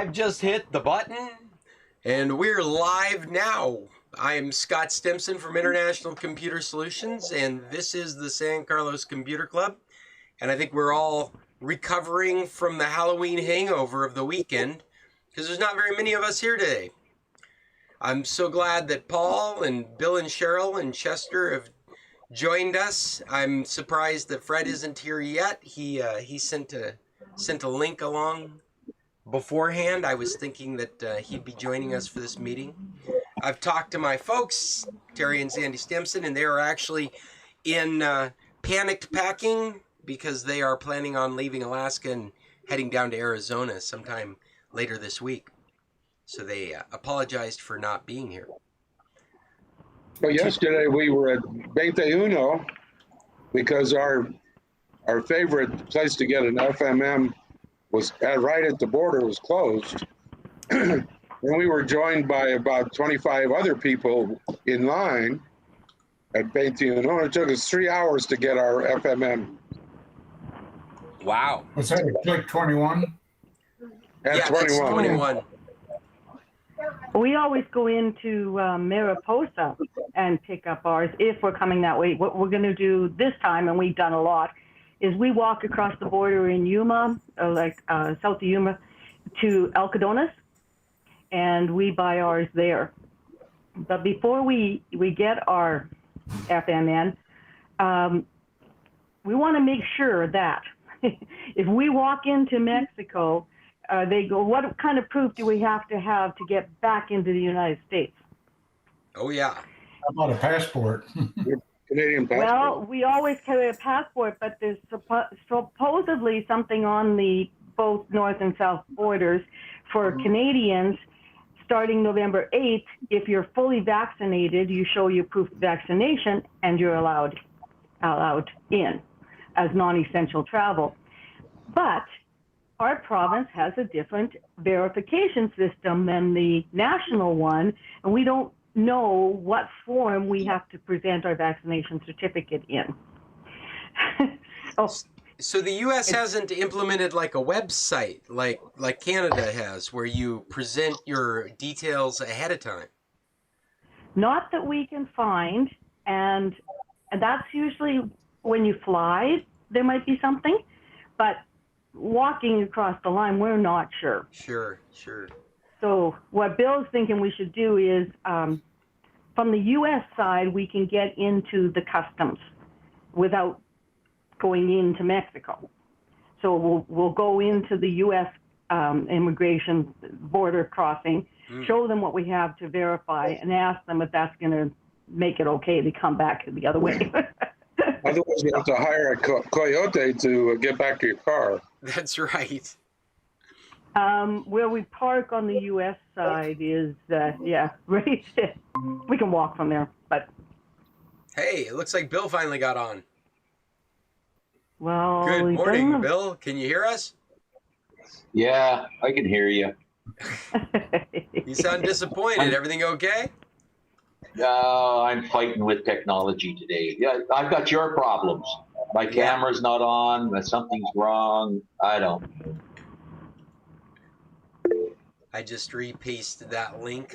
I've just hit the button, and we're live now. I'm Scott Stimson from International Computer Solutions, and this is the San Carlos Computer Club. And I think we're all recovering from the Halloween hangover of the weekend, because there's not very many of us here today. I'm so glad that Paul and Bill and Cheryl and Chester have joined us. I'm surprised that Fred isn't here yet. He sent a link along beforehand. I was thinking that he'd be joining us for this meeting. I've talked to my folks, Terry and Sandy Stimson, and they are actually in panicked packing because they are planning on leaving Alaska and heading down to Arizona sometime later this week. So they apologized for not being here. Well, yesterday we were at 21 because our favorite place to get an FMM was right at the border, was closed. And we were joined by about 25 other people in line at 21. It took us 3 hours to get our FMM. Wow. Was that Click 21? Yeah, 21. that's 21. We always go into Mariposa and pick up ours if we're coming that way. What we're going to do this time, and we've done a lot, is we walk across the border in Yuma, south of Yuma, to El Cadones, and we buy ours there. But before we get our FMN, we want to make sure that if we walk into Mexico, they go, what kind of proof do we have to get back into the United States? Oh, yeah. How about a passport? Canadian passport. Well, we always carry a passport, but there's supposedly something on the both north and south borders for Canadians starting November 8th. If you're fully vaccinated, you show your proof of vaccination and you're allowed in as non-essential travel. But our province has a different verification system than the national one, and we don't know what form we have to present our vaccination certificate in. So the U.S. hasn't implemented like a website like Canada has, where you present your details ahead of time. Not that we can find, and that's usually when you fly, there might be something, but walking across the line, we're not sure. Sure. So what Bill's thinking we should do is, from the U.S. side, we can get into the customs without going into Mexico. So we'll go into the U.S. Immigration border crossing, show them what we have to verify, and ask them if that's going to make it okay to come back the other way. Otherwise, you have to hire a coyote to get back to your car. That's right. Where we park on the U.S. side is, right. We can walk from there, but. Hey, it looks like Bill finally got on. Well, Good morning, Bill. Can you hear us? Yeah, I can hear you. You sound disappointed. Everything okay? I'm fighting with technology today. Yeah, I've got your problems. My camera's not on. Something's wrong. I don't know. I just repasted that link.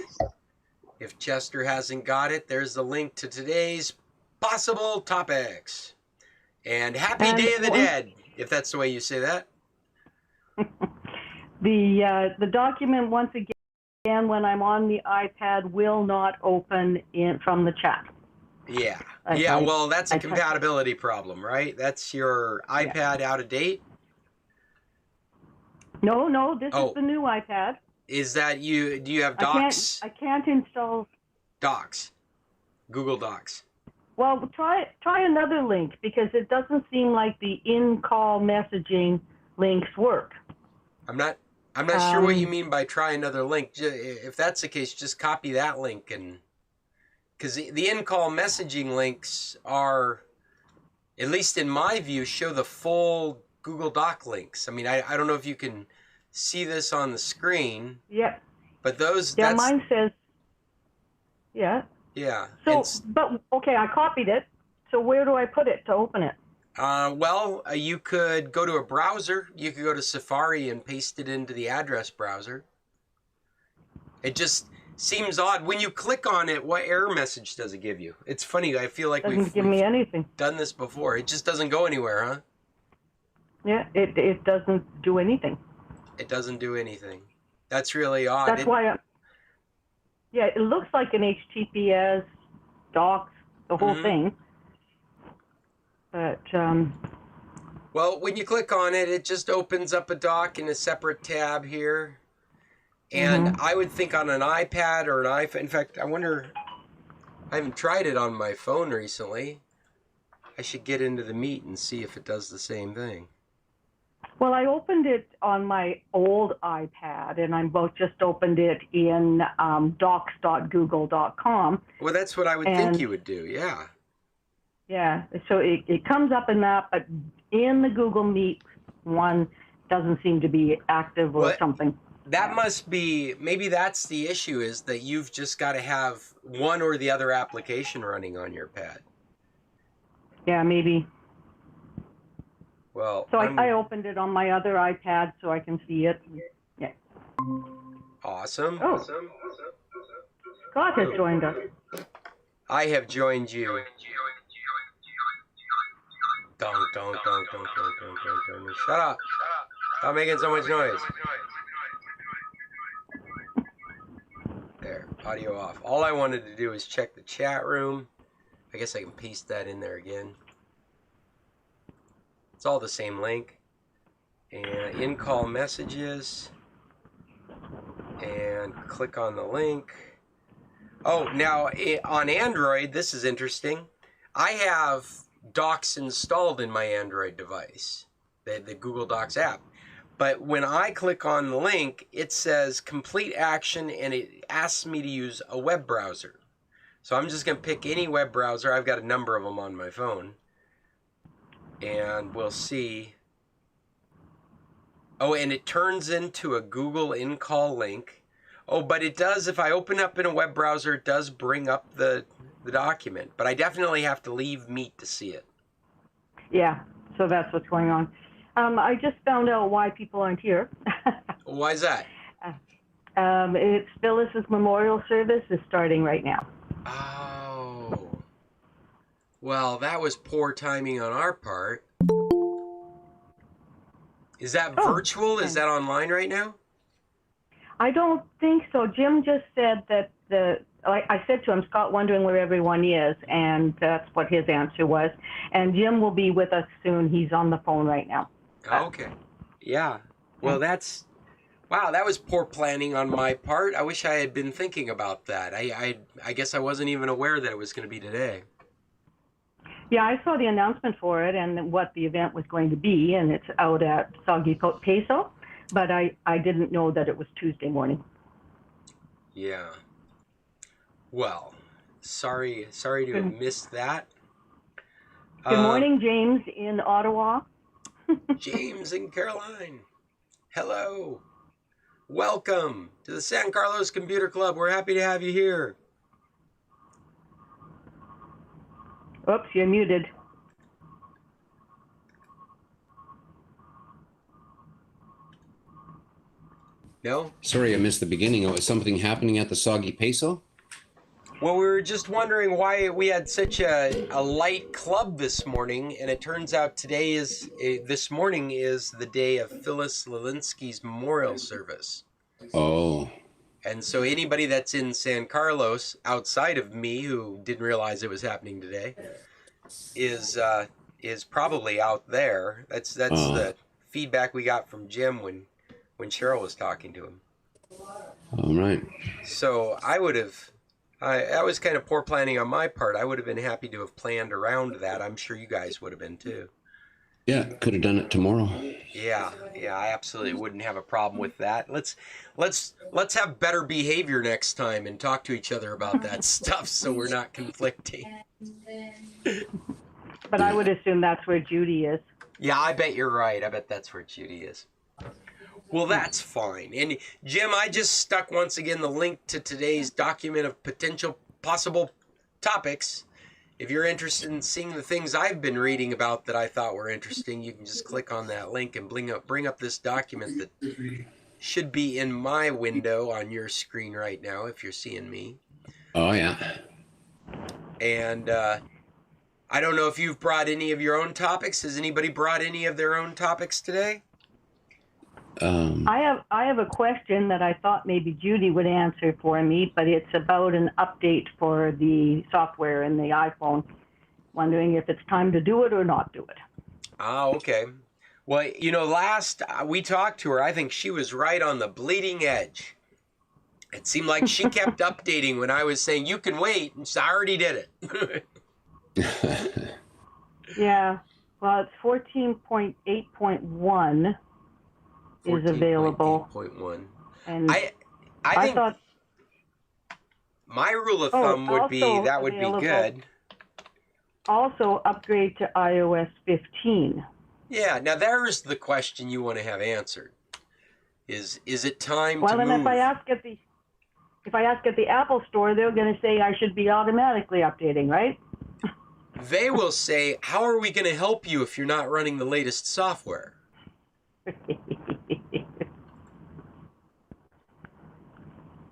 If Chester hasn't got it, there's the link to today's possible topics. And happy Day of the Dead, if that's the way you say that. The document, once again, when I'm on the iPad, will not open from the chat. Yeah. Well, that's a compatibility problem, right? That's your iPad out of date? No, this is the new iPad. Is that you? Do you have Docs? I can't install Docs. Google Docs. Well, try another link, because it doesn't seem like the in-call messaging links work. I'm not sure what you mean by try another link. If that's the case, just copy that link, and because the in-call messaging links are, at least in my view, show the full Google Doc links. I mean, I don't know if you can see this on the screen. Yeah. But those. Yeah, mine says. Yeah. Yeah. So, but okay, I copied it. So where do I put it to open it? You could go to a browser. You could go to Safari and paste it into the address browser. It just seems odd. When you click on it, what error message does it give you? It's funny. I feel like Doesn't give me anything. done this before. It just doesn't go anywhere, huh? Yeah, it doesn't do anything. It doesn't do anything. That's really odd. That's why. Yeah, it looks like an HTTPS docs, the whole thing. But well, when you click on it, it just opens up a doc in a separate tab here. And I would think on an iPad or an iPhone. In fact, I wonder. I haven't tried it on my phone recently. I should get into the meat and see if it does the same thing. well, I opened it on my old iPad, and I just opened it in docs.google.com. Well, that's what I would think you would do. Yeah. Yeah, so it comes up in that, but in the Google Meet one doesn't seem to be active or something. That must be, maybe that's the issue, is that you've just got to have one or the other application running on your pad. Yeah, maybe. Well, so I opened it on my other iPad so I can see it. Yeah. Awesome. Oh. Scott has joined us. I have joined you. Don't. Shut up. Stop making so much noise. There, audio off. All I wanted to do is check the chat room. I guess I can paste that in there again. It's all the same link. And in-call messages. And click on the link. Oh, now on Android, this is interesting. I have Docs installed in my Android device, the Google Docs app. But when I click on the link, it says complete action, and it asks me to use a web browser. So I'm just going to pick any web browser. I've got a number of them on my phone. And we'll see. Oh, and it turns into a Google in-call link. Oh, but it does, if I open up in a web browser, it does bring up the document. But I definitely have to leave Meet to see it. Yeah, so that's what's going on. I just found out why people aren't here. Why is that? It's Phyllis's memorial service is starting right now. Oh. Well, that was poor timing on our part. Is that virtual? Is that online right now? I don't think so. Jim just said that I said to him, Scott, wondering where everyone is, and that's what his answer was. And Jim will be with us soon. He's on the phone right now. Okay. Yeah. Well, wow, that was poor planning on my part. I wish I had been thinking about that. I guess I wasn't even aware that it was going to be today. Yeah, I saw the announcement for it and what the event was going to be, and it's out at Soggy Peso, but I didn't know that it was Tuesday morning. Yeah. Well, sorry to have missed that. Good morning, James in Ottawa. James in Caroline. Hello. Welcome to the San Carlos Computer Club. We're happy to have you here. Oops, you're muted. No? Sorry, I missed the beginning. Was something happening at the Soggy Peso? Well, we were just wondering why we had such a light club this morning, and it turns out this morning is the day of Phyllis Lelinski's memorial service. Oh. And so anybody that's in San Carlos, outside of me, who didn't realize it was happening today, is probably out there. That's the feedback we got from Jim when Cheryl was talking to him. All right. So I would have... that was kind of poor planning on my part. I would have been happy to have planned around that. I'm sure you guys would have been too. Yeah, could have done it tomorrow. Yeah, I absolutely wouldn't have a problem with that. Let's have better behavior next time and talk to each other about that stuff so we're not conflicting. But I would assume that's where Judy is. Yeah, I bet you're right. I bet that's where Judy is. Well, that's fine. And Jim, I just stuck once again the link to today's document of possible topics. If you're interested in seeing the things I've been reading about that I thought were interesting, you can just click on that link and bring up this document that should be in my window on your screen right now if you're seeing me. Oh, yeah. And I don't know if you've brought any of your own topics. Has anybody brought any of their own topics today? I have a question that I thought maybe Judy would answer for me, but it's about an update for the software in the iPhone. Wondering if it's time to do it or not do it. Oh, okay. Well, you know, last we talked to her, I think she was right on the bleeding edge. It seemed like she kept updating when I was saying, you can wait, and I already did it. Yeah, well, it's 14.8.1 is available. 14.8.1. And I I think thought my rule of thumb would be also that would be available. good. also upgrade to iOS 15. Yeah, now there's the question you want to have answered. Is it time Well, to and move? if I ask at the Apple Store, they're going to say I should be automatically updating, right? They will say, how are we going to help you if you're not running the latest software?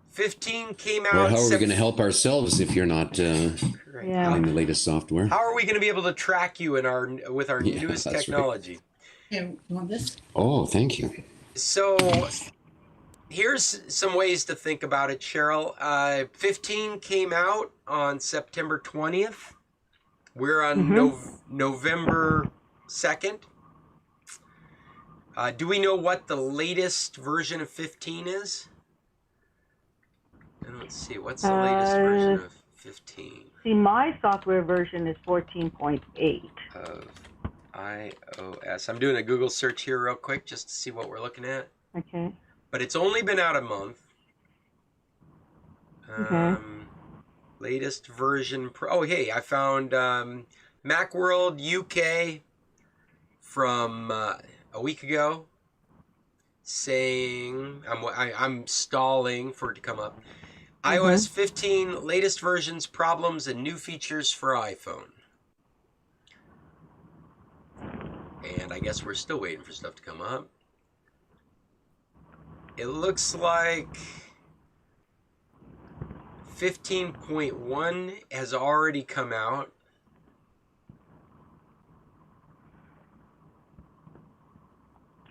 15 came out. Well, how are we going to help ourselves if you're not Yeah. running the latest software? How are we going to be able to track you with our Yeah, newest that's right. technology? Here, you want this? Oh, thank you. So here's some ways to think about it, Cheryl. 15 came out on September 20th. We're on November 2nd. Do we know what the latest version of 15 is? Let's see. What's the latest version of 15? See, my software version is 14.8. Of iOS. I'm doing a Google search here real quick just to see what we're looking at. Okay. But it's only been out a month. Okay. Latest version. Oh, hey, I found Macworld UK from a week ago saying, I'm stalling for it to come up. iOS 15, latest versions, problems, and new features for iPhone. And I guess we're still waiting for stuff to come up. It looks like 15.1 has already come out.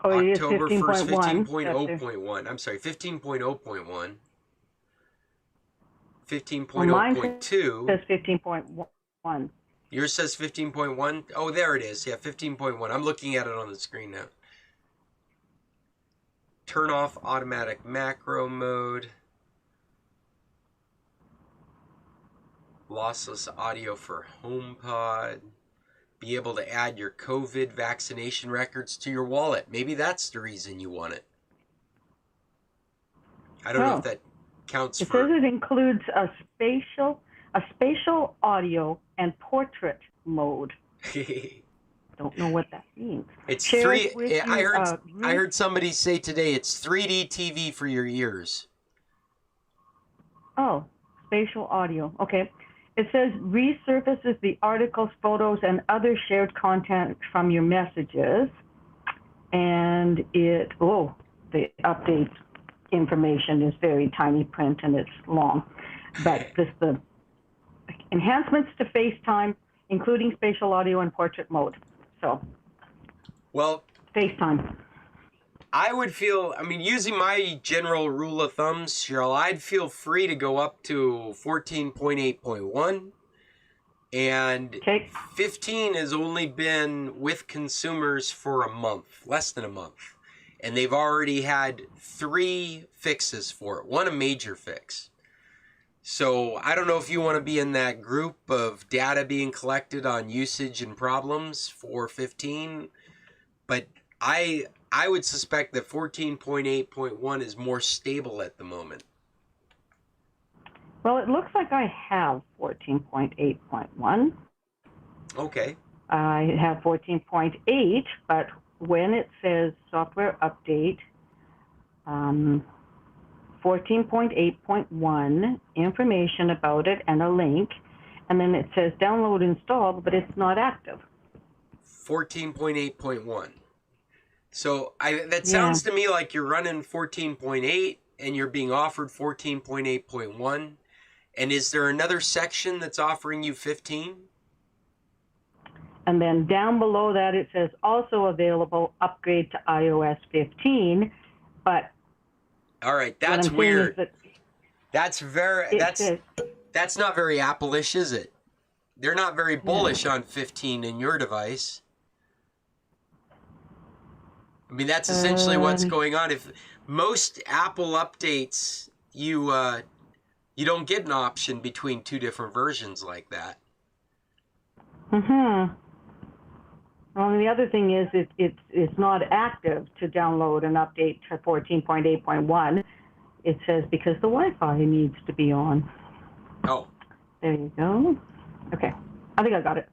Oh, it is October 1st, 15.1. 15.0.1. I'm sorry, 15.0.1. Well, mine 15.0.2. says 15.1. Yours says 15.1. Oh, there it is. Yeah, 15.1. I'm looking at it on the screen now. Turn off automatic macro mode. Lossless audio for HomePod. Be able to add your COVID vaccination records to your wallet. Maybe that's the reason you want it. I don't know if that counts It for... says it includes a spatial audio and portrait mode. Don't know what that means. It's Shares three. with I you, heard. I heard somebody say today it's 3D TV for your ears. Oh, spatial audio. Okay. It says resurfaces the articles, photos, and other shared content from your messages. And the update information is very tiny print and it's long. But the enhancements to FaceTime, including spatial audio and portrait mode. So, well, FaceTime. I would feel, using my general rule of thumb, Cheryl, I'd feel free to go up to 14.8.1. And 15 has only been with consumers for a month, less than a month. And they've already had 3 fixes for it, one a major fix. So I don't know if you want to be in that group of data being collected on usage and problems for 15, but I would suspect that 14.8.1 is more stable at the moment. Well, it looks like I have 14.8.1. Okay. I have 14.8, but when it says software update, 14.8.1, information about it and a link, and then it says download installed, but it's not active. 14.8.1. So that sounds to me like you're running 14.8 and you're being offered 14.8.1. And is there another section that's offering you 15? And then down below that, it says also available, upgrade to iOS 15. But all right, that's weird. That's not very Apple-ish, is it? They're not very bullish on 15 in your device. I mean, that's essentially what's going on. If most Apple updates, you don't get an option between two different versions like that. Well, and the other thing is it's not active to download an update to 14.8.1. It says because the Wi-Fi needs to be on. Oh. There you go. Okay, I think I got it.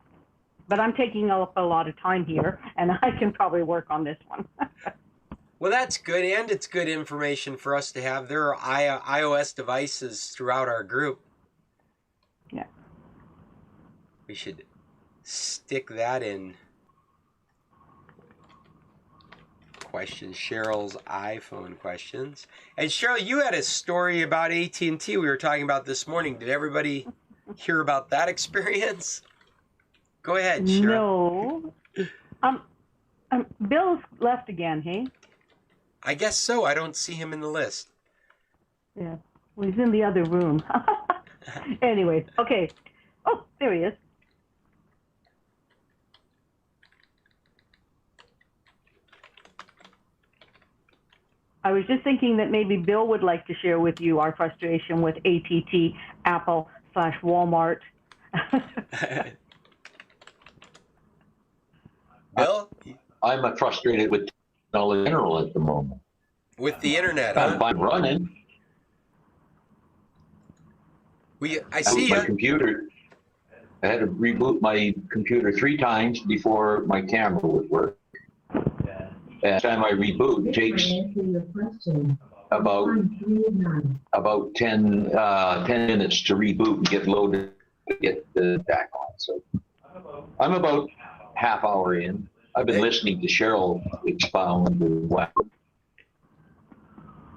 But I'm taking up a lot of time here, and I can probably work on this one. Well, that's good, and it's good information for us to have. There are iOS devices throughout our group. Yeah. We should stick that in. Questions, Cheryl's iPhone questions. And Cheryl, you had a story about AT&T we were talking about this morning. Did everybody hear about that experience? Go ahead, Cheryl. No. Bill's left again, hey? I guess so. I don't see him in the list. Yeah. Well, he's in the other room. Anyways, okay. Oh, there he is. I was just thinking that maybe Bill would like to share with you our frustration with AT&T, Apple / Walmart. Bill? I'm frustrated with technology in general at the moment. With the internet, huh? I'm running. I see my computer. I had to reboot my computer 3 times before my camera would work. And the time I reboot, it takes about 10 minutes to reboot and get loaded, get the back on. So I'm about half hour in. I've been listening to Cheryl expound.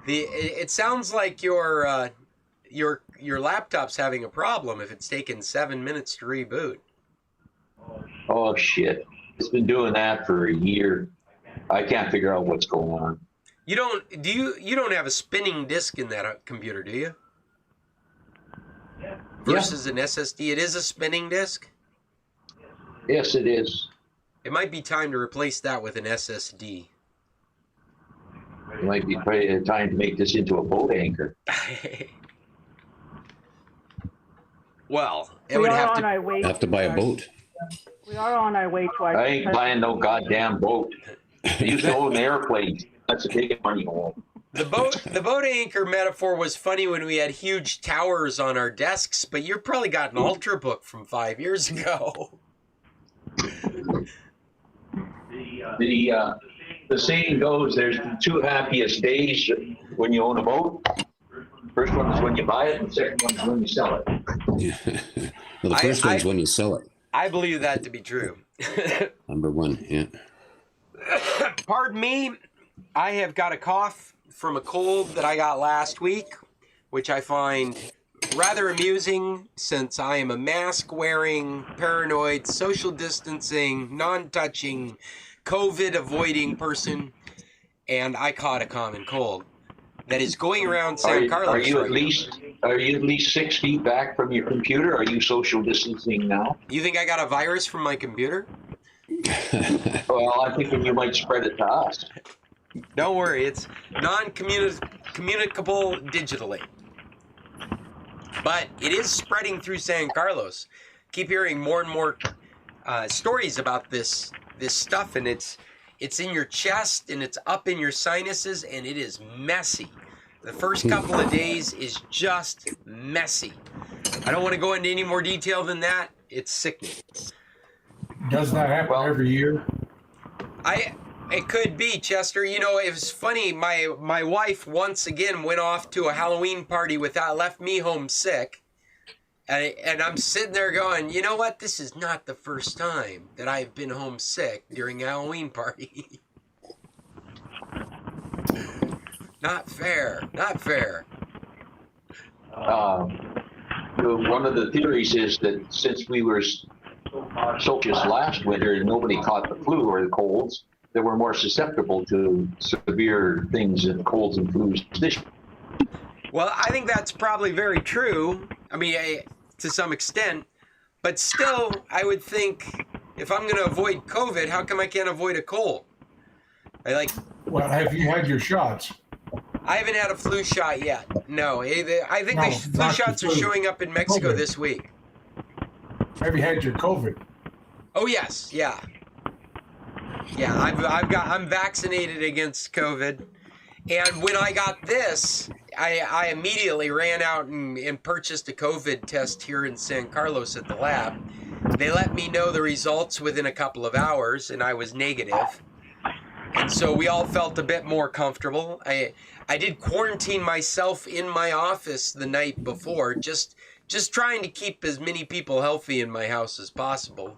It sounds like your laptop's having a problem if it's taken 7 minutes to reboot. Oh shit! It's been doing that for a year. I can't figure out what's going on. You don't have a spinning disk in that computer, do you? Versus an SSD, it is a spinning disk? Yes, it is. It might be time to replace that with an SSD. It might be time to make this into a boat anchor. Well, it We would are have on to. our way. Have to buy a boat. We are on our way to our. I ain't buying no goddamn boat. I used to own airplanes. That's a big money hole. The boat anchor metaphor was funny when we had huge towers on our desks, but you've probably got an Ultrabook from 5 years ago. The saying goes, there's the 2 happiest days when you own a boat. First one is when you buy it, and the second one is when you sell it. Well, the first one's when you sell it. I believe that to be true. Number 1, yeah. Pardon me, I have got a cough from a cold that I got last week, which I find rather amusing since I am a mask-wearing, paranoid, social distancing, non-touching, COVID-avoiding person, and I caught a common cold that is going around San Carlos. Are you at least 6 feet back from your computer? Are you social distancing now? You think I got a virus from my computer? Well, I'm thinking you might spread it to us. Don't worry, it's non-communicable digitally. But it is spreading through San Carlos. Keep hearing more and more stories about this stuff, and it's in your chest, and it's up in your sinuses, and it is messy. The first couple of days is just messy. I don't want to go into any more detail than that. It's sickening. Does that happen every year? It could be, Chester. You know, it was funny. My wife once again went off to a Halloween party left me home sick. And I'm sitting there going, you know what? This is not the first time that I've been homesick during a Halloween party. Not fair. Not fair. One of the theories is that since we were so just last winter and nobody caught the flu or the colds, they were more susceptible to severe things and colds and flus this year. Well, I think that's probably very true. I mean, to some extent. But still, I would think if I'm going to avoid COVID, how come I can't avoid a cold? Well, have you had your shots? I haven't had a flu shot yet. No, I think No, the flu not the shots are flu. showing up in Mexico COVID. this week. Have you had your COVID? Oh yes, yeah. Yeah, I'm vaccinated against COVID. And when I got this, I immediately ran out and purchased a COVID test here in San Carlos at the lab. They let me know the results within a couple of hours, and I was negative. And so we all felt a bit more comfortable. I did quarantine myself in my office the night before, just trying to keep as many people healthy in my house as possible.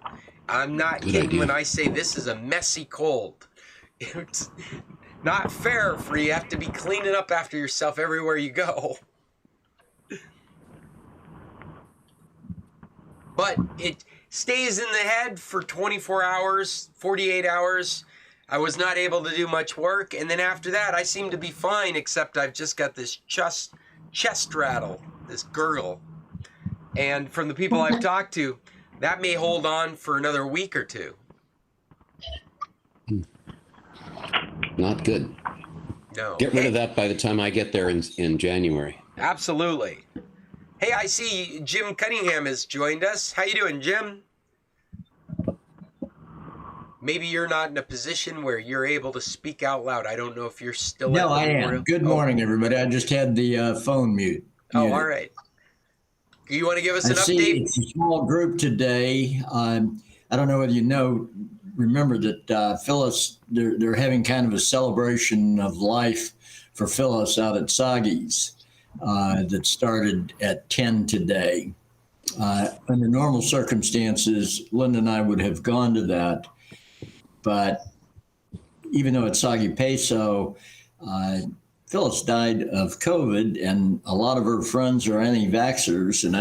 I'm not Good kidding idea. when I say this is a messy cold. It's not fair for you have to be cleaning up after yourself everywhere you go. But it stays in the head for 24 hours, 48 hours. I was not able to do much work. And then after that, I seem to be fine, except I've just got this chest rattle, this gurgle. And from the people I've talked to, that may hold on for another week or two. Not good. No. Get rid of that by the time I get there in January. Absolutely. Hey, I see Jim Cunningham has joined us. How you doing, Jim? Maybe you're not in a position where you're able to speak out loud. I don't know if you're still No, at the I am. memorial. Good morning, everybody. I just had the phone mute. Oh, muted. all right. You want to give us I an see update? it's a small group today. I don't know whether you know. Remember that Phyllis, they're having kind of a celebration of life for Phyllis out at Soggy's that started at 10 today. Under normal circumstances, Linda and I would have gone to that. But even though it's Soggy Peso, Phyllis died of COVID, and a lot of her friends are anti-vaxxers, and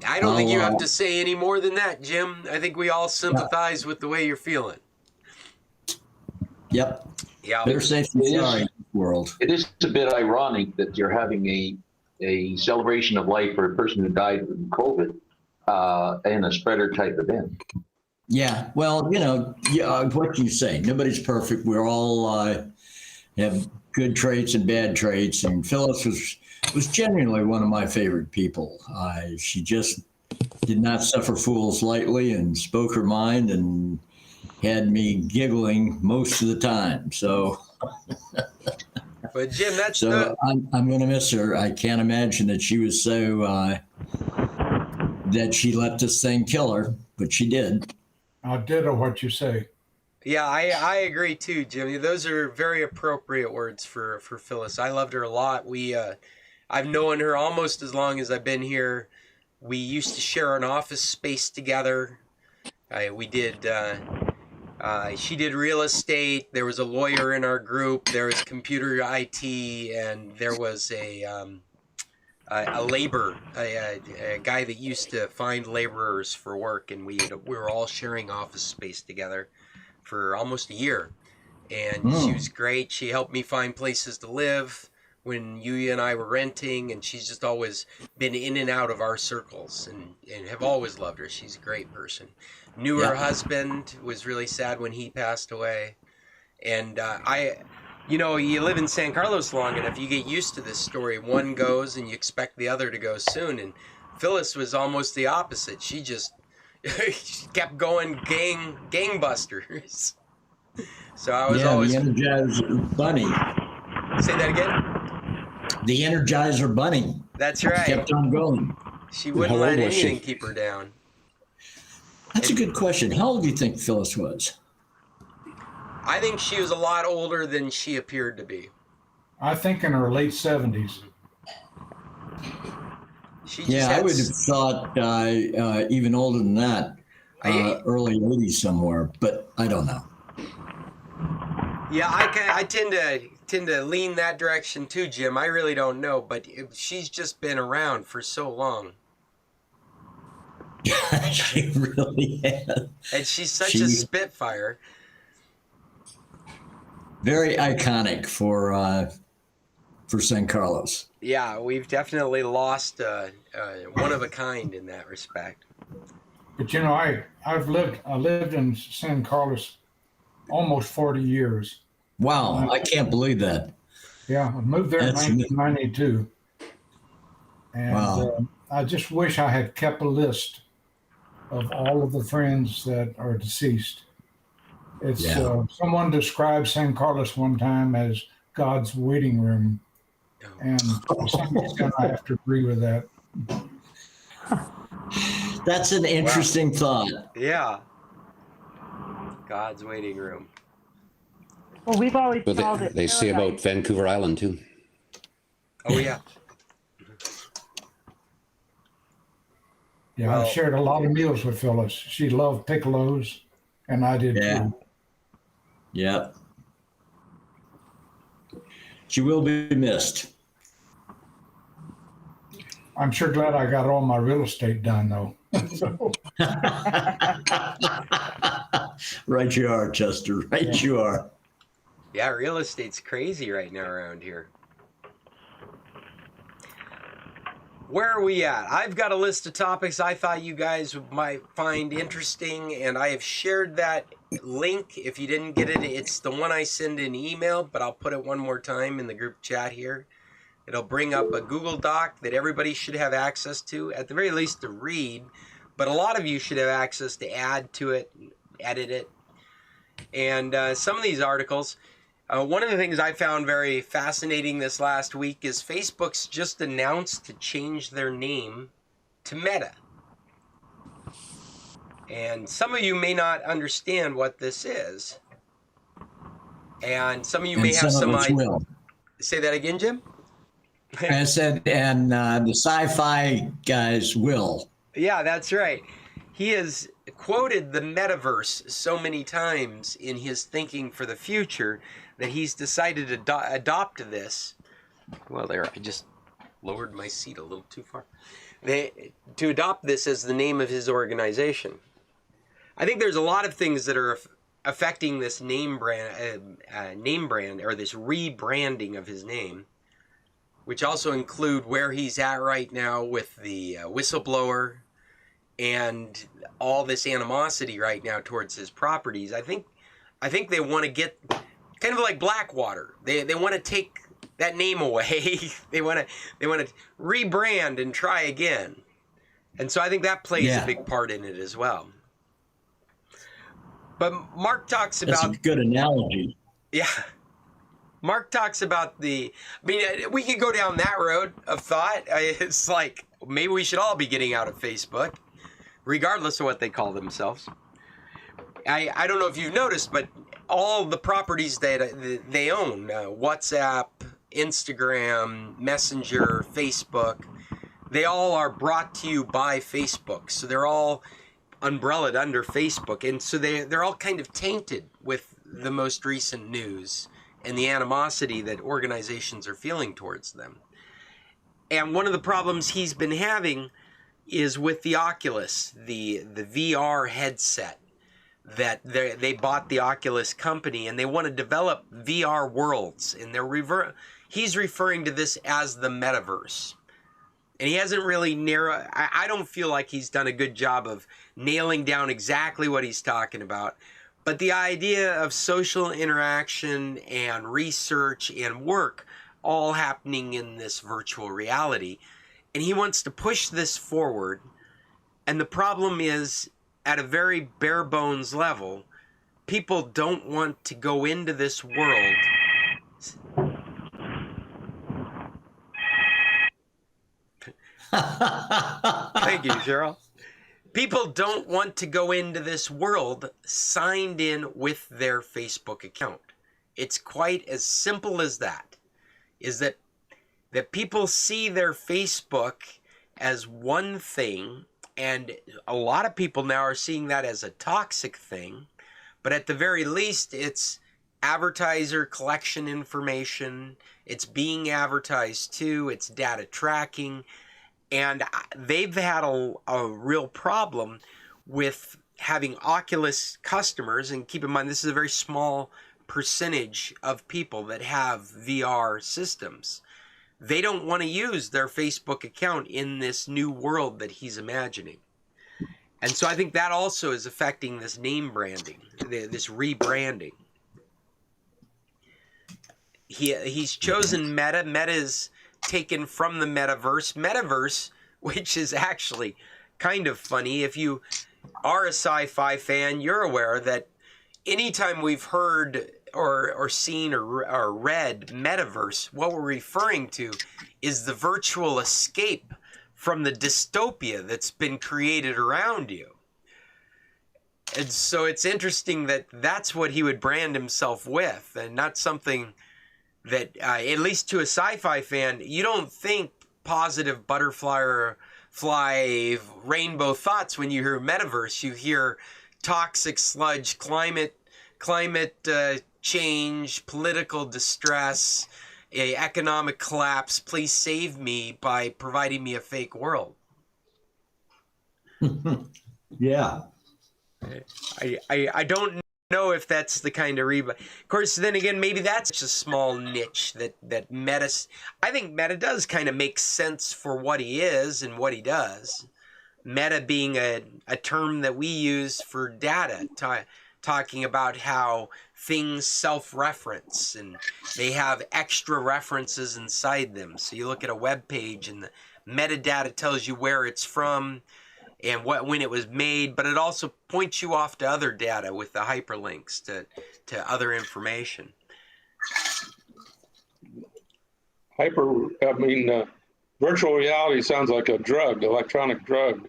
I don't think you have to say any more than that, Jim. I think we all sympathize with the way you're feeling. Yep, Yeah. better safe than sorry in this world. It is a bit ironic that you're having a celebration of life for a person who died from COVID and a spreader type event. Yeah, well, what can you say? Nobody's perfect. We're all have good traits and bad traits, and Phyllis was genuinely one of my favorite people. She just did not suffer fools lightly and spoke her mind and had me giggling most of the time. So, But Jim, that's I'm going to miss her. I can't imagine that she was so that she let this thing kill her, but she did. I'll ditto what you say. Yeah, I agree too, Jimmy. Those are very appropriate words for Phyllis. I loved her a lot. I've known her almost as long as I've been here. We used to share an office space together. She did real estate. There was a lawyer in our group. There was computer IT, and there was a guy that used to find laborers for work, and we were all sharing office space together for almost a year. And she was great. She helped me find places to live when you and I were renting, and she's just always been in and out of our circles, and have always loved her. She's a great person. Knew her husband, was really sad when he passed away. And you live in San Carlos long enough, you get used to this story. One goes and you expect the other to go soon. And Phyllis was almost the opposite. She just she kept going gangbusters. So I was always... the Energizer Bunny. Say that again? The Energizer Bunny. That's right. Kept on going. She wouldn't How let old was she? anything keep her down. That's a good question. How old do you think Phyllis was? I think she was a lot older than she appeared to be. I think in her late 70s. She just I would have thought even older than that, early 80s somewhere, but I don't know. Yeah, I tend to lean that direction too, Jim. I really don't know, but she's just been around for so long. She really has. And she's such a spitfire. Very iconic for San Carlos. Yeah, we've definitely lost one of a kind in that respect. But you know, I lived in San Carlos almost 40 years. Wow, I can't believe that. Yeah, I moved there in That's 1992. And Wow. I just wish I had kept a list of all of the friends that are deceased. It's Yeah. someone described San Carlos one time as God's waiting room, and to some extent I have to agree with that. That's an interesting thought. Yeah. God's waiting room. Well, we've always But called it they say about paradise. Vancouver Island too. Oh, yeah. Yeah, Well- I've shared a lot of meals with Phyllis. She loved piccolos, and I did Yeah. too. Yep. She will be missed. I'm sure glad I got all my real estate done, though. Right you are, Chester. Right you are. Yeah, real estate's crazy right now around here. Where are we at? I've got a list of topics I thought you guys might find interesting, and I have shared that link. If you didn't get it, it's the one I send in email, but I'll put it one more time in the group chat here. It'll bring up a Google Doc that everybody should have access to, at the very least to read, but a lot of you should have access to add to it, edit it. And some of these articles, one of the things I found very fascinating this last week is Facebook's just announced to change their name to Meta. And some of you may not understand what this is. And some of you may have some idea. idea. Say that again, Jim? I said, and the sci-fi guys will. Yeah, that's right. He has quoted the metaverse so many times in his thinking for the future that he's decided to adopt this. Well, there, I just lowered my seat a little too far. To adopt this as the name of his organization. I think there's a lot of things that are affecting this name brand, or this rebranding of his name, which also include where he's at right now with the whistleblower and all this animosity right now towards his properties. I think they want to get kind of like Blackwater. They want to take that name away. they want to rebrand and try again. And so I think that plays a big part in it as well. But Mark talks about... That's a good analogy. Yeah. Mark talks about we could go down that road of thought. It's like, maybe we should all be getting out of Facebook, regardless of what they call themselves. I don't know if you've noticed, but all the properties that they own, WhatsApp, Instagram, Messenger, Facebook, they all are brought to you by Facebook. So they're all umbrellaed under Facebook. And so they're all kind of tainted with the most recent news and the animosity that organizations are feeling towards them. And one of the problems he's been having is with the Oculus, the VR headset, that they bought the Oculus company and they want to develop VR worlds. And he's referring to this as the metaverse. And he hasn't really I don't feel like he's done a good job of nailing down exactly what he's talking about. But the idea of social interaction and research and work all happening in this virtual reality. And he wants to push this forward. And the problem is, at a very bare bones level, people don't want to go into this world. Thank you, Cheryl. People don't want to go into this world signed in with their Facebook account. It's quite as simple as that. Is that people see their Facebook as one thing, and a lot of people now are seeing that as a toxic thing, but at the very least, it's advertiser collection information. It's being advertised to. It's data tracking. And they've had a real problem with having Oculus customers. And keep in mind, this is a very small percentage of people that have VR systems. They don't want to use their Facebook account in this new world that he's imagining. And so I think that also is affecting this name branding, this rebranding. He's chosen Meta. Meta is taken from the metaverse. Metaverse, which is actually kind of funny. If you are a sci-fi fan, you're aware that anytime we've heard or seen or read metaverse, what we're referring to is the virtual escape from the dystopia that's been created around you. And so it's interesting that that's what he would brand himself with, and not something that, at least to a sci-fi fan, you don't think positive butterfly or fly rainbow thoughts when you hear metaverse. You hear toxic sludge, climate change, political distress, economic collapse. Please save me by providing me a fake world. Yeah. I don't know if that's the kind of Of course, then again, maybe that's just a small niche that Meta. I think Meta does kind of make sense for what he is and what he does. Meta being a term that we use for data, talking about how things self-reference and they have extra references inside them. So you look at a web page and the metadata tells you where it's from and when it was made, but it also points you off to other data with the hyperlinks to other information. Virtual reality sounds like a drug, electronic drug.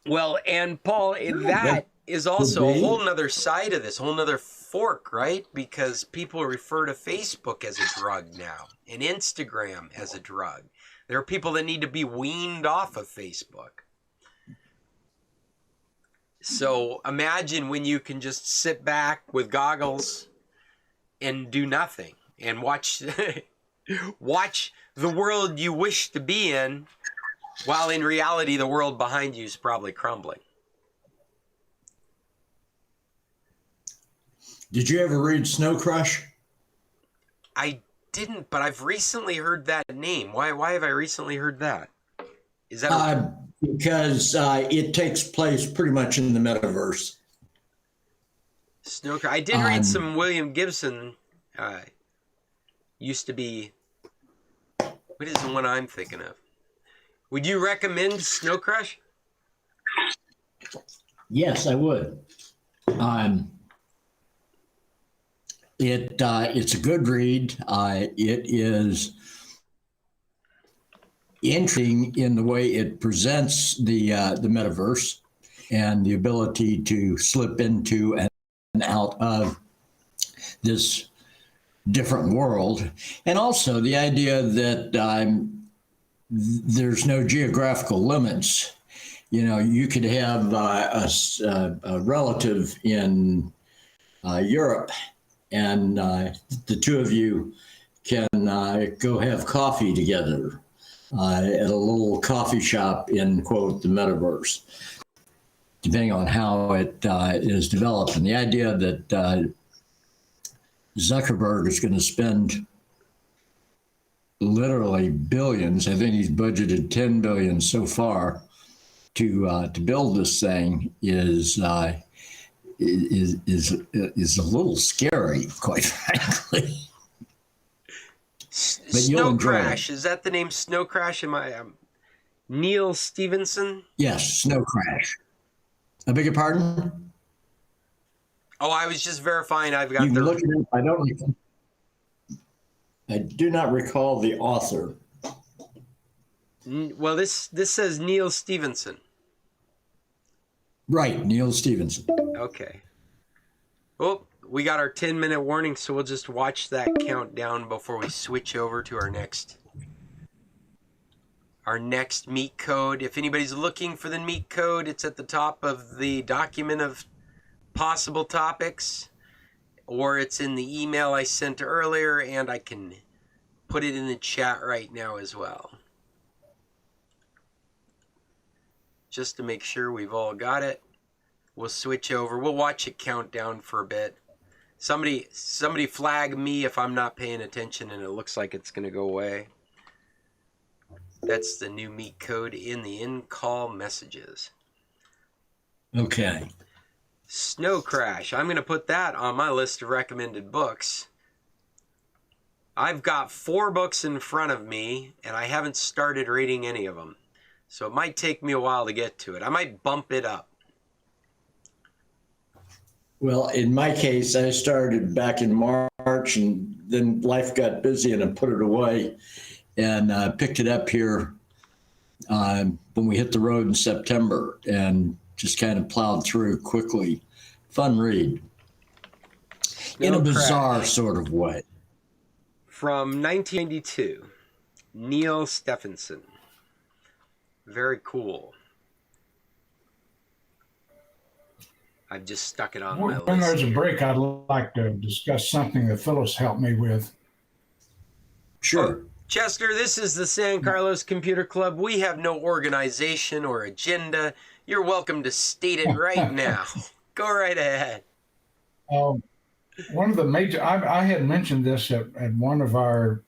Well, and Paul, that is also a whole nother side of this, whole nother fork, right? Because people refer to Facebook as a drug now and Instagram as a drug. There are people that need to be weaned off of Facebook. So imagine when you can just sit back with goggles and do nothing and watch the world you wish to be in, while in reality the world behind you is probably crumbling. Did you ever read Snow Crush? I didn't, but I've recently heard that name. Why have I recently heard that? Is that because it takes place pretty much in the metaverse. Snow Crush? I did read some William Gibson. Used to be. What is the one I'm thinking of? Would you recommend Snow Crush? Yes, I would. It's a good read. It is interesting in the way it presents the metaverse and the ability to slip into and out of this different world, and also the idea that there's no geographical limits. You know, you could have a relative in Europe, and the two of you can go have coffee together at a little coffee shop in, quote, the metaverse, depending on how it is developed. And the idea that Zuckerberg is going to spend literally billions, I think he's budgeted 10 billion so far, to build this thing is a little scary, quite frankly. But Snow Crash, is that the name? Snow Crash? Am I Neil Stevenson? Yes, Snow Crash. I beg your pardon? Oh, I was just verifying. I've got you can look it up. I do not recall the author. Well, this says Neil Stevenson. Right, Neil Stevenson. Okay. Oh, we got our 10-minute warning, so we'll just watch that countdown before we switch over to our next meet code. If anybody's looking for the meet code, it's at the top of the document of possible topics. or it's in the email I sent earlier, and I can put it in the chat right now as well. Just to make sure we've all got it. We'll switch over. We'll watch it count down for a bit. Somebody flag me if I'm not paying attention and it looks like it's going to go away. That's the new meet code in the in-call messages. Okay. Snow Crash. I'm going to put that on my list of recommended books. I've got 4 books in front of me, and I haven't started reading any of them. So it might take me a while to get to it. I might bump it up. Well, in my case, I started back in March, and then life got busy and I put it away, and picked it up here when we hit the road in September, and just kind of plowed through quickly. Fun read. In a bizarre sort of way. From 1992, Neil Stephenson. Very cool. I've just stuck it on my list. When there's a break, I'd like to discuss something that Phyllis helped me with. Sure. Chester, this is the San Carlos Computer Club. We have no organization or agenda. You're welcome to state it right now. Go right ahead. One of the major, I had mentioned this at one of our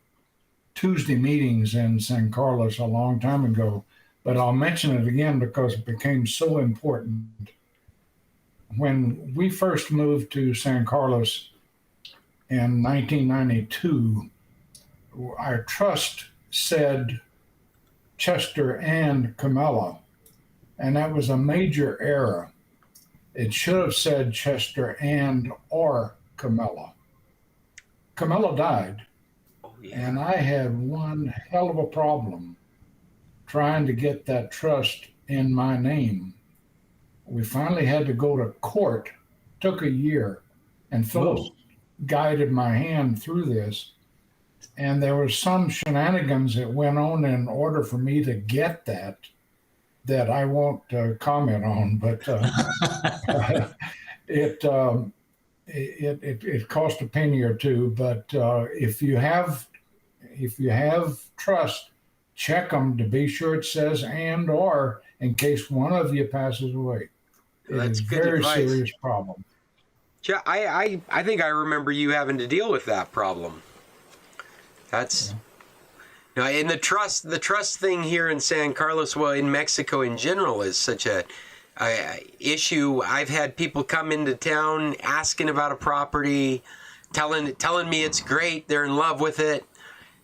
Tuesday meetings in San Carlos a long time ago, but I'll mention it again because it became so important. When we first moved to San Carlos in 1992, our trust said Chester and Camilla, and that was a major error. It should have said Chester and or Camilla. Camilla died, and I had one hell of a problem trying to get that trust in my name. We finally had to go to court. Took a year, and Phyllis guided my hand through this. And there was some shenanigans that went on in order for me to get that I won't comment on, but it cost a penny or two. But if you have trust, check them to be sure it says and or in case one of you passes away. That's It's a good very advice. serious problem. Yeah, I think I remember you having to deal with that problem. That's now, and the trust thing here in San Carlos, well, in Mexico in general, is such a issue. I've had people come into town asking about a property, telling me it's great, they're in love with it.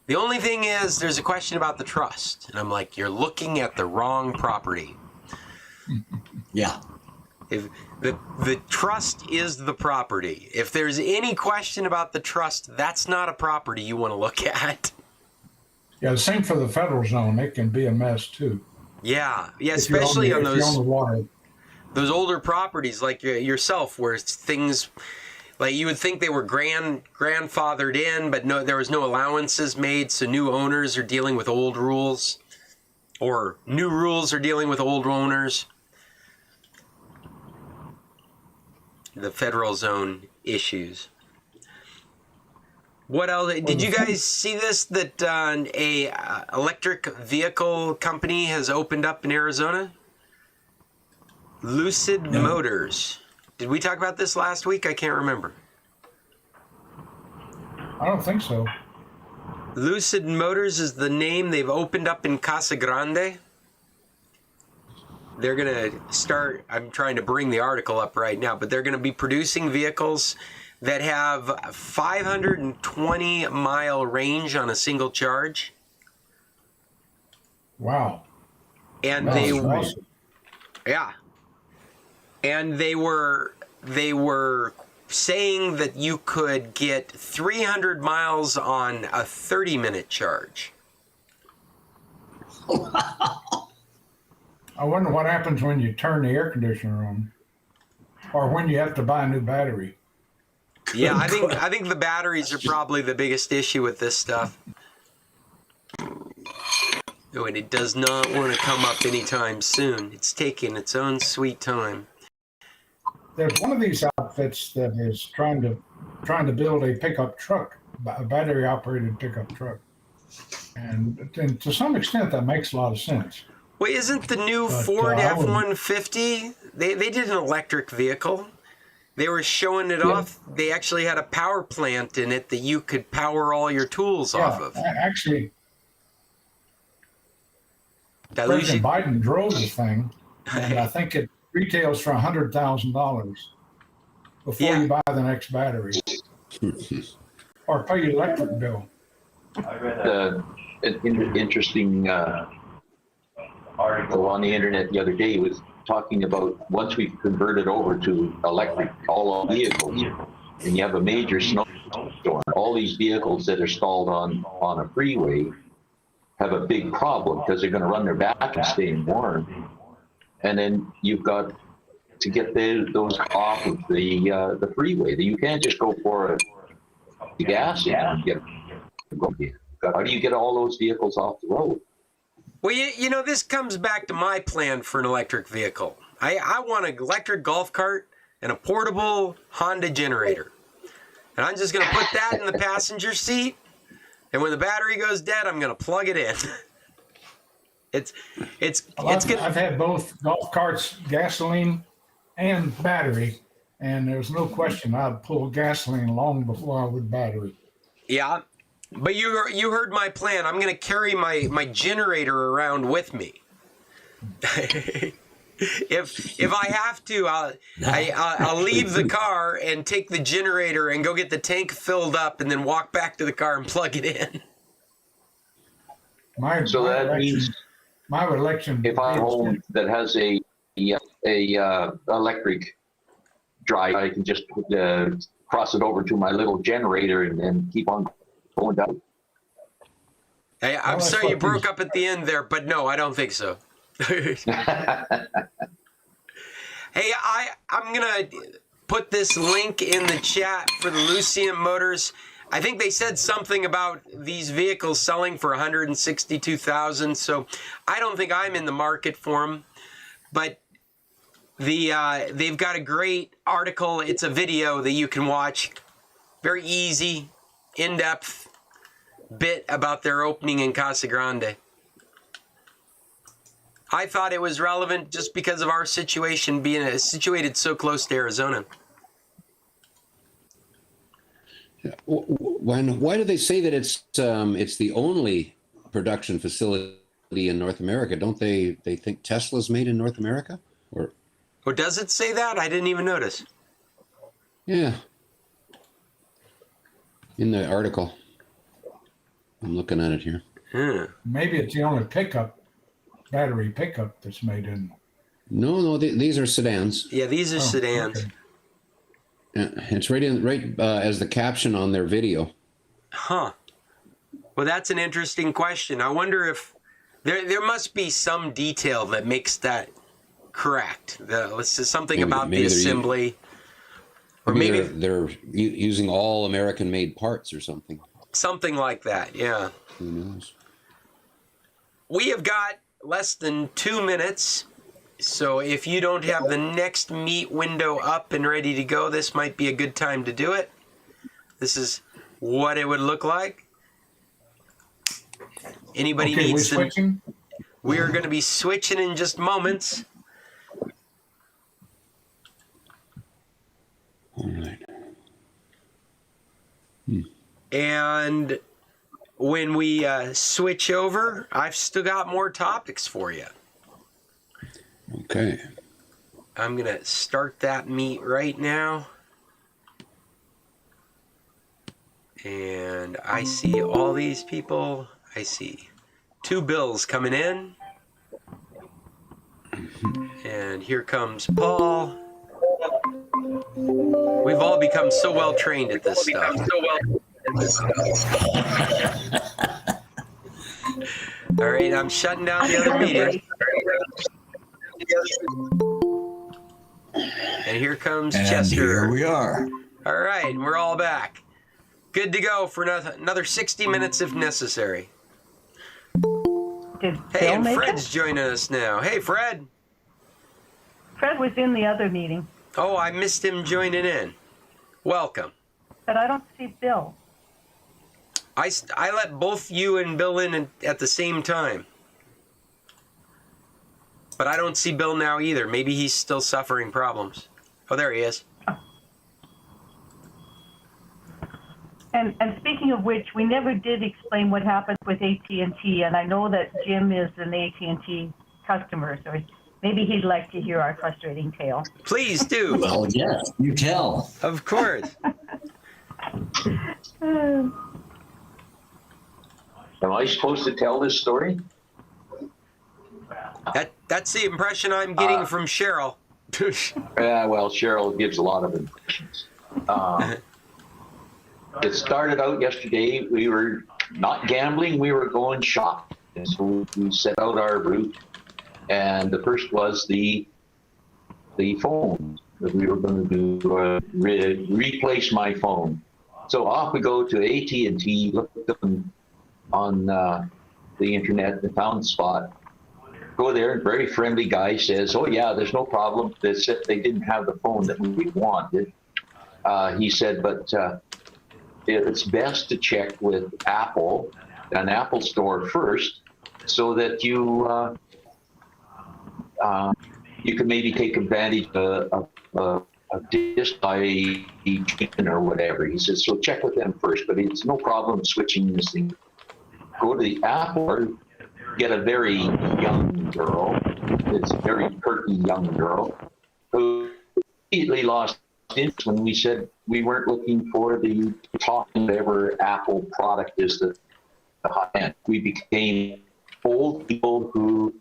The only thing is, there's a question about the trust, and I'm like, you're looking at the wrong property. Yeah. If the trust is the property. If there's any question about the trust, that's not a property you want to look at. Yeah, the same for the federal zone. It can be a mess too. Yeah, If you're especially on if you're on the water. those older properties like yourself, where things like you would think they were grandfathered in, but no, there was no allowances made, so new owners are dealing with old rules, or new rules are dealing with old owners. The federal zone issues. What else? Did you guys see this, that a electric vehicle company has opened up in Arizona? Lucid Motors. Did we talk about this last week? I can't remember. I don't think so. Lucid Motors is the name. They've opened up in Casa Grande. They're going to start, I'm trying to bring the article up right now, but they're going to be producing vehicles that have 520-mile range on a single charge. Wow. And Wow, they that's awesome. yeah. And they were saying that you could get 300 miles on a 30-minute charge. I wonder what happens when you turn the air conditioner on, or when you have to buy a new battery. Yeah, I think the batteries are probably the biggest issue with this stuff. Oh, and it does not want to come up anytime soon. It's taking its own sweet time. there's one of these outfits that is trying to build a pickup truck, a battery operated pickup truck, and to some extent that makes a lot of sense. Well, isn't the new But, Ford I would- F-150? They did an electric vehicle. They were showing it off. They actually had a power plant in it that you could power all your tools off of. Actually, Did I lose President you? Biden drove the thing, and I think it retails for $100,000 before Yeah. you buy the next battery or pay your electric bill. I read an interesting article on the internet the other day. It was talking about once we've converted over to electric all vehicles and you have a major snowstorm, all these vehicles that are stalled on a freeway have a big problem because they're going to run their back and staying warm. And then you've got to get those off of the freeway. You can't just go for the gas and get going. How do you get all those vehicles off the road? Well, you know, this comes back to my plan for an electric vehicle. I want an electric golf cart and a portable Honda generator. And I'm just going to put that in the passenger seat. And when the battery goes dead, I'm going to plug it in. I've had both golf carts, gasoline and battery, and there's no question I'd pull gasoline long before I would battery. Yeah. But you heard my plan. I'm going to carry my generator around with me. If I have to, I'll leave the car and take the generator and go get the tank filled up and then walk back to the car and plug it in. That means my election. If I'm home that has a electric drive, I can just cross it over to my little generator and keep on going down. Hey, I'm sorry you broke up at the end there, but no, I don't think so. Hey, I'm going to put this link in the chat for the Lucian Motors. I think they said something about these vehicles selling for $162,000, so I don't think I'm in the market for them. But they've got a great article. It's a video that you can watch. Very easy, in-depth bit about their opening in Casa Grande. I thought it was relevant just because of our situation being situated so close to Arizona. Why do they say that it's the only production facility in North America? Don't they think Tesla's made in North America? Or does it say that? I didn't even notice. Yeah. In the article. I'm looking at it here. Maybe it's the only battery pickup that's made in. No, these are sedans. Yeah, these are sedans. Okay. It's right as the caption on their video. Huh. Well, that's an interesting question. I wonder if there must be some detail that makes that correct. Let's say something about the assembly. Or maybe they're using all American-made parts or something. Something like that, yeah. Who knows? We have got less than 2 minutes. So if you don't have the next meet window up and ready to go, this might be a good time to do it. This is what it would look like. Anybody needs some? Switching? We are going to be switching in just moments. All right. And when we switch over, I've still got more topics for you. Okay. I'm going to start that meet right now. And I see all these people. I see 2 bills coming in. And here comes Paul. We've all become so well trained at this stuff. All right, I'm shutting down the other meeting. And here comes Chester. Here we are. All right, we're all back. Good to go for another 60 minutes if necessary. Did Hey, Bill and make Fred's it? joining us now. Hey, Fred. Fred was in the other meeting. Oh, I missed him joining in. Welcome. But I don't see Bill. I let both you and Bill in at the same time. But I don't see Bill now either. Maybe he's still suffering problems. Oh, there he is. And speaking of which, we never did explain what happened with AT&T, and I know that Jim is an AT&T customer, so maybe he'd like to hear our frustrating tale. Please do. Well, yes, you tell. Of course. Am I supposed to tell this story? That's the impression I'm getting from Cheryl. Yeah, well, Cheryl gives a lot of impressions. It started out yesterday. We were not gambling. We were going shopping. And so we set out our route. And the first was the phone that we were going to do, replace my phone. So off we go to AT&T, looked on the internet and found the spot. Go there, and very friendly guy says, "Oh yeah, there's no problem." They said they didn't have the phone that we wanted. He said, but it's best to check with Apple, an Apple store first, so that you can maybe take advantage of disc by or whatever. He says, so check with them first, but it's no problem switching this thing. Go to the Apple, get a very young girl. It's a very perky young girl who immediately lost interest when we said we weren't looking for the top whatever Apple product is the high end. We became old people who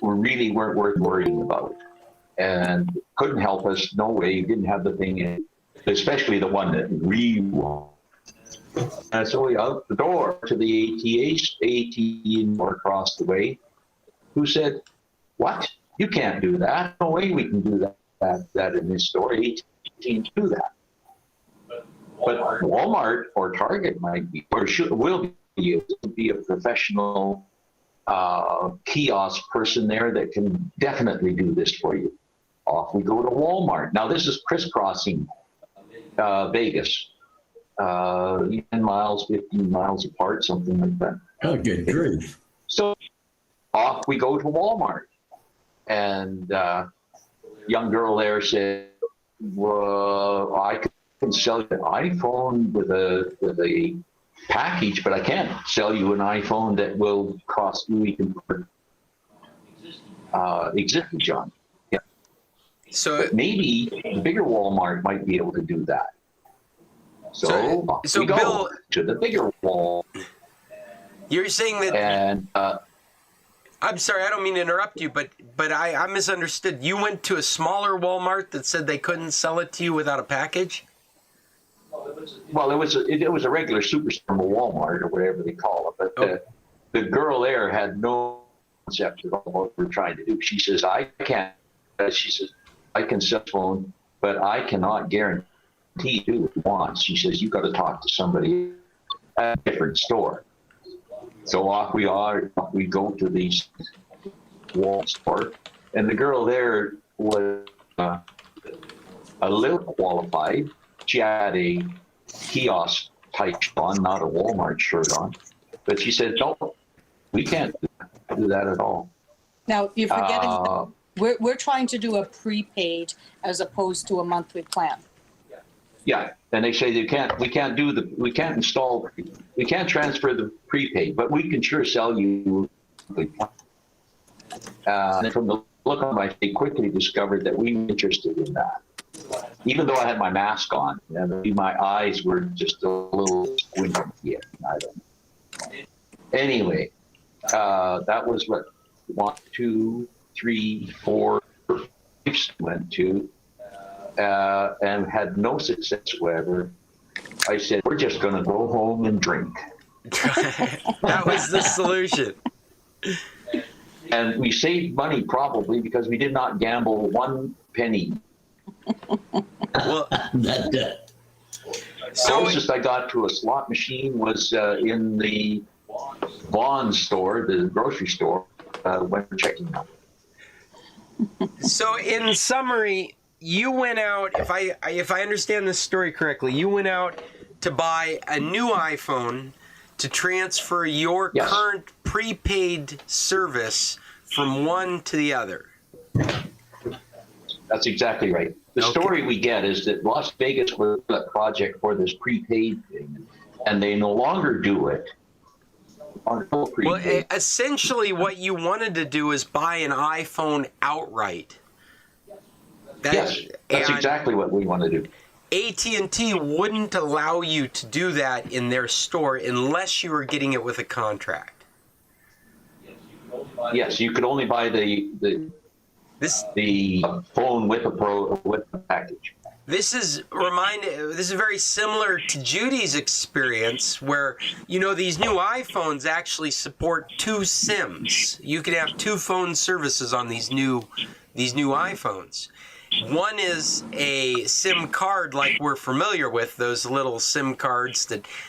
really weren't worth worrying about and couldn't help us. No way, didn't have the thing in, especially the one that we want. And so we out the door to the AT&T across the way, who said, "What? You can't do that. No way we can do that in this store. AT&T can do that." But Walmart or Target might be, or will be able to be a professional kiosk person there that can definitely do this for you. Off we go to Walmart. Now this is crisscrossing Vegas. 10 miles, 15 miles apart, something like that. Oh, good grief. So off we go to Walmart. And young girl there said, "Well, I can sell you an iPhone with a package, but I can't sell you an iPhone that will cost you even existing, John." Yeah. So but maybe the bigger Walmart might be able to do that. So we go Bill, to the bigger wall. You're saying that, and I'm sorry, I don't mean to interrupt you, but I misunderstood. You went to a smaller Walmart that said they couldn't sell it to you without a package? Well, it was a regular superstore Walmart or whatever they call it, but the girl there had no concept of what we're trying to do. She says, "I can't." She says, "I can sell phone, but I cannot guarantee you what you want." She says, "You got to talk to somebody at a different store." So off we are. We go to the wall store, and the girl there was a little qualified. She had a kiosk type on, not a Walmart shirt on. But she said, "No, we can't do that at all." Now, you're forgetting, we're trying to do a prepaid as opposed to a monthly plan. Yeah, and they say we can't transfer the prepaid, but we can sure sell you. And from the look on my face, they quickly discovered that we were interested in that. Even though I had my mask on, and my eyes were just a little squinty. Yeah, I don't know. Anyway, that was what 1, 2, 3, 4 went to. And had no success whatsoever. I said, "We're just going to go home and drink." That was the solution. And we saved money probably because we did not gamble one penny. Well, Closest I got to a slot machine was in the Vaughn store, the grocery store, when we're checking out. So in summary, you went out, if I understand this story correctly, you went out to buy a new iPhone to transfer your Yes. current prepaid service from one to the other. That's exactly right. The Okay. story we get is that Las Vegas was a project for this prepaid thing, and they no longer do it on no Well, prepaid. essentially what you wanted to do is buy an iPhone outright. Yes, that's and exactly what we want to do. AT&T wouldn't allow you to do that in their store unless you were getting it with a contract. Yes, you could only buy the This phone with the package. This is very similar to Judy's experience, where these new iPhones actually support 2 SIMs. You can have 2 phone services on these new iPhones. One is a SIM card like we're familiar with, those little SIM cards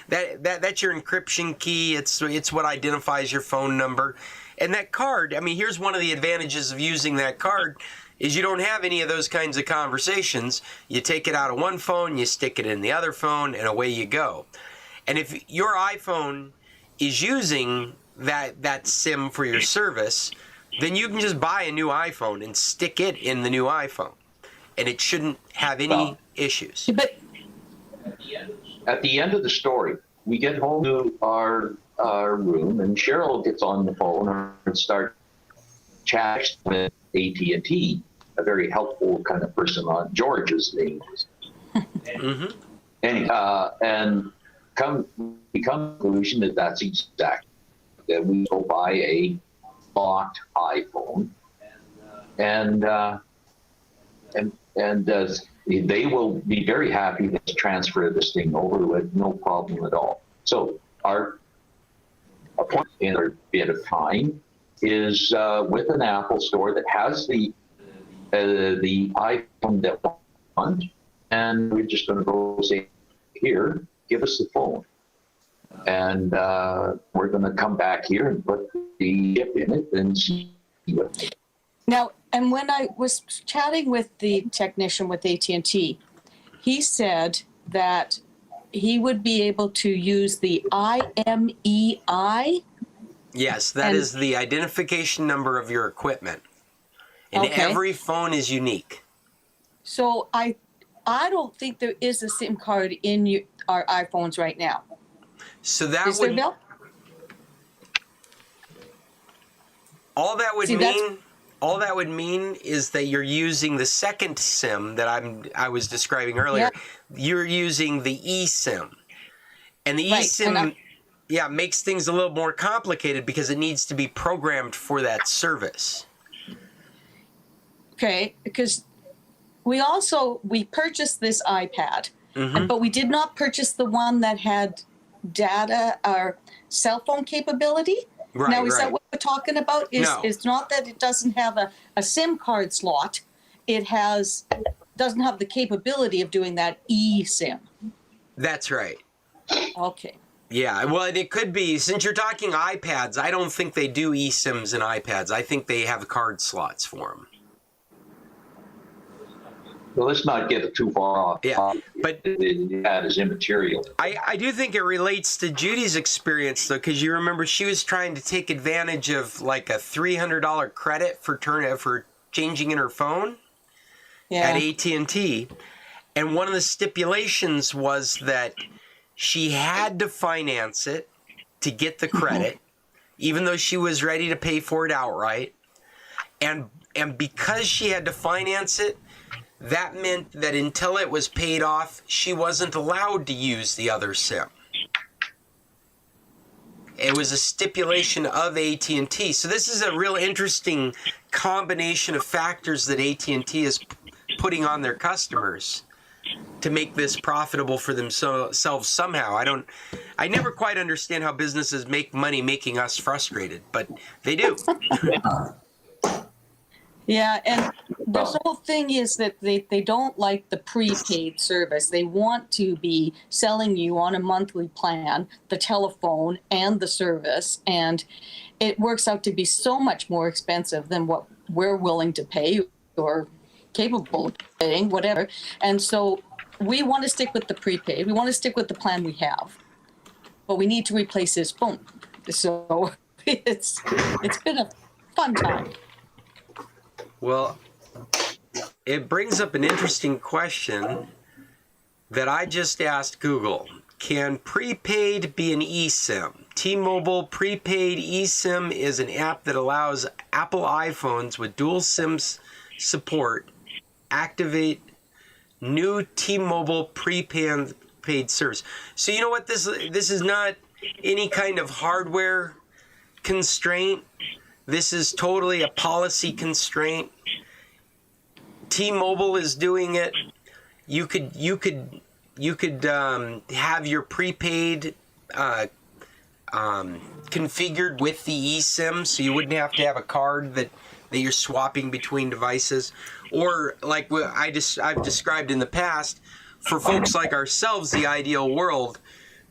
that's your encryption key. It's what identifies your phone number. And that card, here's one of the advantages of using that card is you don't have any of those kinds of conversations. You take it out of one phone, you stick it in the other phone, and away you go. And if your iPhone is using that SIM for your service, then you can just buy a new iPhone and stick it in the new iPhone. And it shouldn't have any issues. But At the end of the story, we get home to our room, and Cheryl gets on the phone and starts chatting with AT&T, a very helpful kind of person on George's name. Mm-hmm. And come to the conclusion that that's exactly that we go buy a locked iPhone, and they will be very happy to transfer this thing over with no problem at all. So our appointment in a bit of time is with an Apple store that has the iPhone that we want, and we're just going to go say, here, give us the phone. And we're going to come back here and put the chip in it and see what. now, and when I was chatting with the technician with AT&T, he said that he would be able to use the IMEI. Yes, that is the identification number of your equipment. And Okay. every phone is unique. So I don't think there is a SIM card in our iPhones right now. So that Is there, would Bill? all that would See, that's- mean all that would mean is that you're using the second SIM that I was describing earlier. You're using the eSIM. And the Right, eSIM makes things a little more complicated because it needs to be programmed for that service. Okay, because we purchased this iPad, Mhm. but we did not purchase the one that had data or cell phone capability. Right, Now, is right. that what we're talking about? No. It's not that it doesn't have a SIM card slot. It doesn't have the capability of doing that eSIM. That's right. Okay. Yeah, well, and it could be, since you're talking iPads, I don't think they do eSIMs in iPads. I think they have card slots for them. Well, let's not get too far off. Yeah, but that is immaterial. I do think it relates to Judy's experience, though, because you remember she was trying to take advantage of like a $300 credit for changing in her phone at AT&T. And one of the stipulations was that she had to finance it to get the credit, even though she was ready to pay for it outright. And because she had to finance it, that meant that until it was paid off, she wasn't allowed to use the other SIM. It was a stipulation of AT&T. So this is a real interesting combination of factors that AT&T is putting on their customers to make this profitable for themselves somehow. I never quite understand how businesses make money making us frustrated, but they do. Yeah, and the whole thing is that they don't like the prepaid service. They want to be selling you on a monthly plan, the telephone and the service, and it works out to be so much more expensive than what we're willing to pay or capable of paying, whatever. And so we want to stick with the prepaid. We want to stick with the plan we have, but we need to replace his phone. So it's been a fun time. Well, it brings up an interesting question that I just asked Google. Can prepaid be an eSIM? T-Mobile prepaid eSIM is an app that allows Apple iPhones with dual SIMs support activate new T-Mobile prepaid service. So you know what? This is not any kind of hardware constraint. This is totally a policy constraint. T-Mobile is doing it. You could have your prepaid configured with the eSIM, so you wouldn't have to have a card that you're swapping between devices. Or like what I've described in the past, for folks like ourselves, the ideal world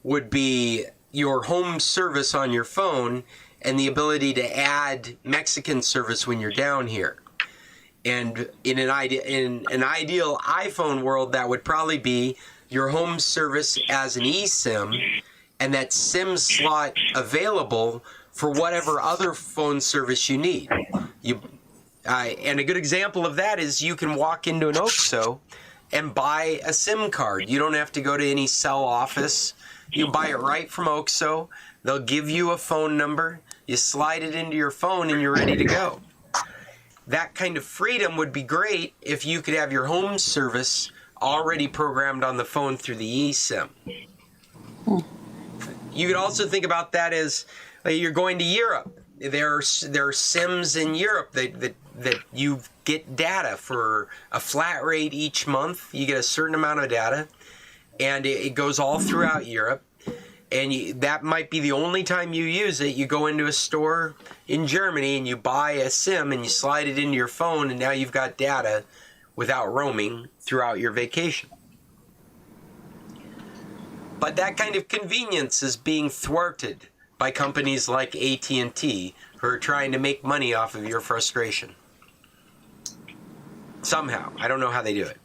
would be your home service on your phone and the ability to add Mexican service when you're down here. And in an ideal iPhone world, that would probably be your home service as an eSIM and that SIM slot available for whatever other phone service you need. And a good example of that is you can walk into an OXXO and buy a SIM card. You don't have to go to any cell office. You buy it right from OXXO. They'll give you a phone number. You slide it into your phone and you're ready to go. That kind of freedom would be great if you could have your home service already programmed on the phone through the eSIM. You could also think about that as you're going to Europe. There are SIMs in Europe that you get data for a flat rate each month. You get a certain amount of data, and it goes all throughout Europe. And that might be the only time you use it. You go into a store in Germany and you buy a SIM and you slide it into your phone, and now you've got data without roaming throughout your vacation. But that kind of convenience is being thwarted by companies like AT&T who are trying to make money off of your frustration. Somehow. I don't know how they do it.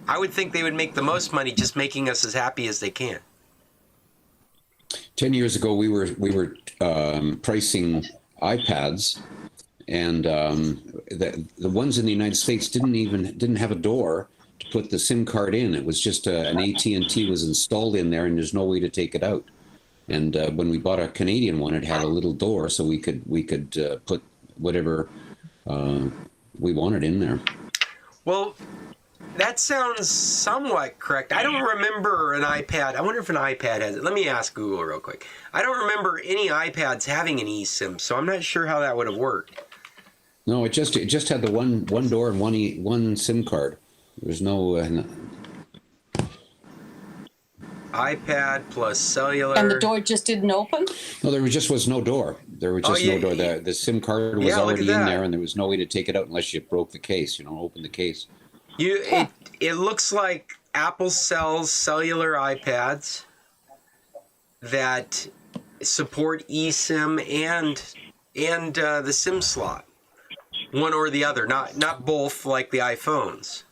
I would think they would make the most money just making us as happy as they can. 10 years ago, we were pricing iPads, and the ones in the United States didn't have a door to put the SIM card in. It was just an AT&T was installed in there, and there's no way to take it out. And when we bought a Canadian one, it had a little door, so we could put whatever we wanted in there. Well, that sounds somewhat correct. I don't remember an iPad. I wonder if an iPad has it. Let me ask Google real quick. I don't remember any iPads having an eSIM, so I'm not sure how that would have worked. No, it just had the one door and one SIM card. There's no iPad plus cellular. And the door just didn't open? No, there was no door. There was just no door. The SIM card was already in there, and there was no way to take it out unless you broke the case. Open the case. It looks like Apple sells cellular iPads that support eSIM and the SIM slot, one or the other, not both like the iPhones.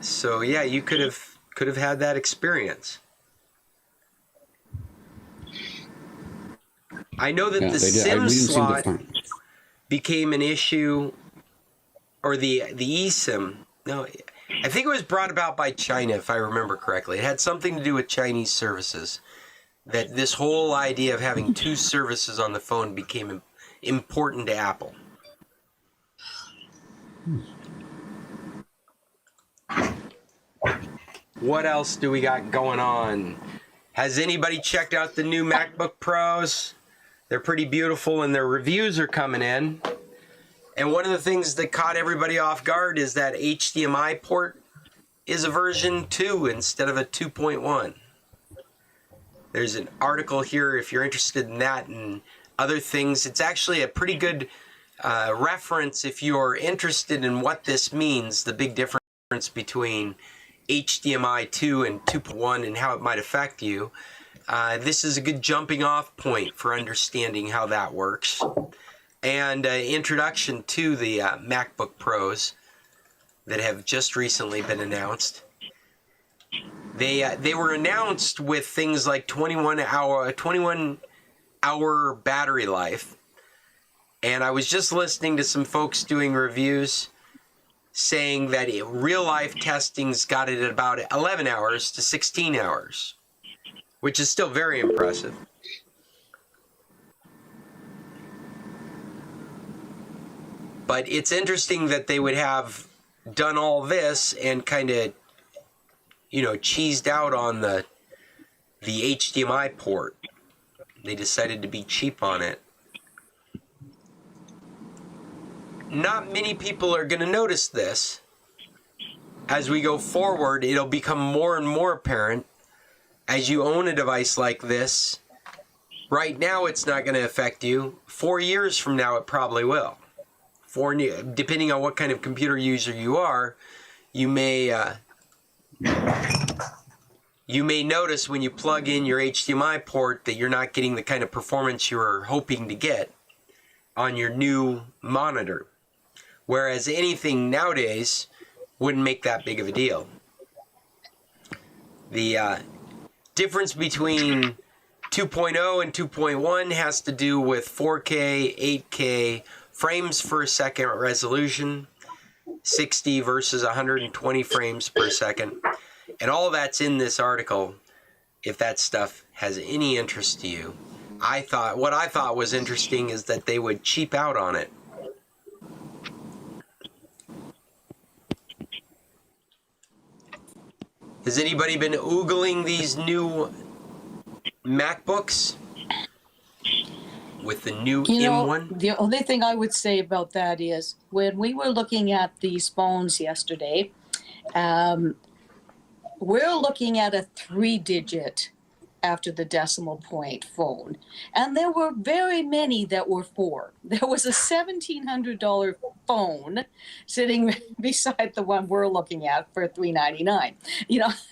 So yeah, you could have had that experience. I know that the SIM slot became an issue. Or the eSIM, no, I think it was brought about by China, if I remember correctly. It had something to do with Chinese services, that this whole idea of having two services on the phone became important to Apple. What else do we got going on? Has anybody checked out the new MacBook Pros? They're pretty beautiful, and their reviews are coming in. And one of the things that caught everybody off guard is that HDMI port is a version 2 instead of a 2.1. There's an article here if you're interested in that and other things. It's actually a pretty good reference if you're interested in what this means, the big difference between HDMI 2 and 2.1 and how it might affect you. This is a good jumping off point for understanding how that works. and introduction to the MacBook Pros that have just recently been announced. They were announced with things like 21 hour battery life. And I was just listening to some folks doing reviews saying that real life testing's got it at about 11 hours to 16 hours, which is still very impressive. But it's interesting that they would have done all this and kind of, cheesed out on the HDMI port. They decided to be cheap on it. Not many people are going to notice this. As we go forward, it'll become more and more apparent as you own a device like this. Right now, it's not going to affect you. 4 years from now, it probably will. Depending on what kind of computer user you are, you may notice when you plug in your HDMI port that you're not getting the kind of performance you were hoping to get on your new monitor. Whereas anything nowadays wouldn't make that big of a deal. The difference between 2.0 and 2.1 has to do with 4K, 8K, frames per second resolution, 60 versus 120 frames per second. And all that's in this article, if that stuff has any interest to you. What I thought was interesting is that they would cheap out on it. Has anybody been oogling these new MacBooks with the new M1? The only thing I would say about that is when we were looking at these phones yesterday, we're looking at a 3-digit after the decimal point phone. And there were very many that were 4. There was a $1,700 phone sitting beside the one we're looking at for $399.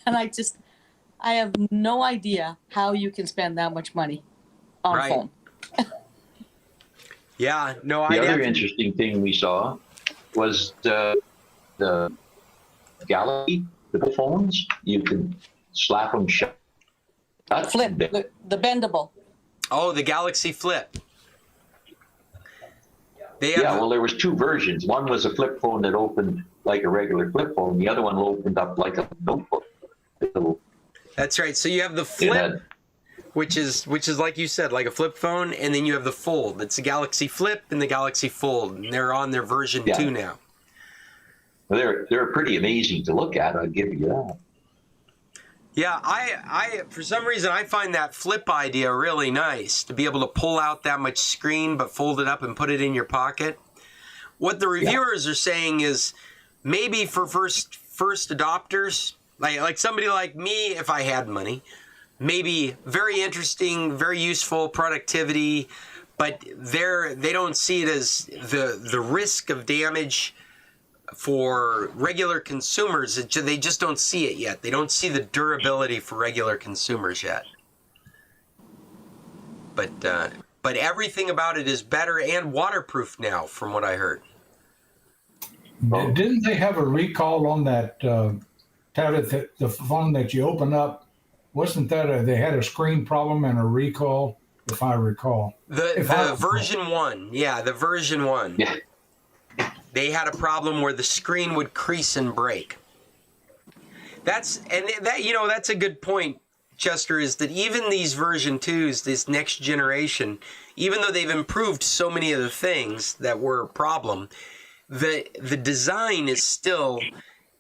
And I have no idea how you can spend that much money on a phone. Yeah, no, The other interesting thing we saw was the Galaxy, the phones. You can slap them shut. Flip, the bendable. Oh, the Galaxy Flip. Well, there was 2 versions. One was a flip phone that opened like a regular flip phone. The other one opened up like a notebook. That's right. So you have the Flip, which is like you said, like a flip phone, and then you have the Fold. It's the Galaxy Flip and the Galaxy Fold, and they're on their version 2 now. Well, they're pretty amazing to look at. I'll give you that. Yeah, I for some reason I find that Flip idea really nice, to be able to pull out that much screen but fold it up and put it in your pocket. What the reviewers are saying is maybe for first adopters, like somebody like me, if I had money, maybe very interesting, very useful productivity, but they don't see it as the risk of damage for regular consumers. They just don't see it yet. They don't see the durability for regular consumers yet. But everything about it is better and waterproof now, from what I heard. Didn't they have a recall on that tablet, the phone that you open up? Wasn't that they had a screen problem and a recall, if I recall? The version 1. Yeah, the version 1. Yeah. They had a problem where the screen would crease and break. That's a good point, Chester, is that even these version 2s, this next generation, even though they've improved so many of the things that were a problem, the design is still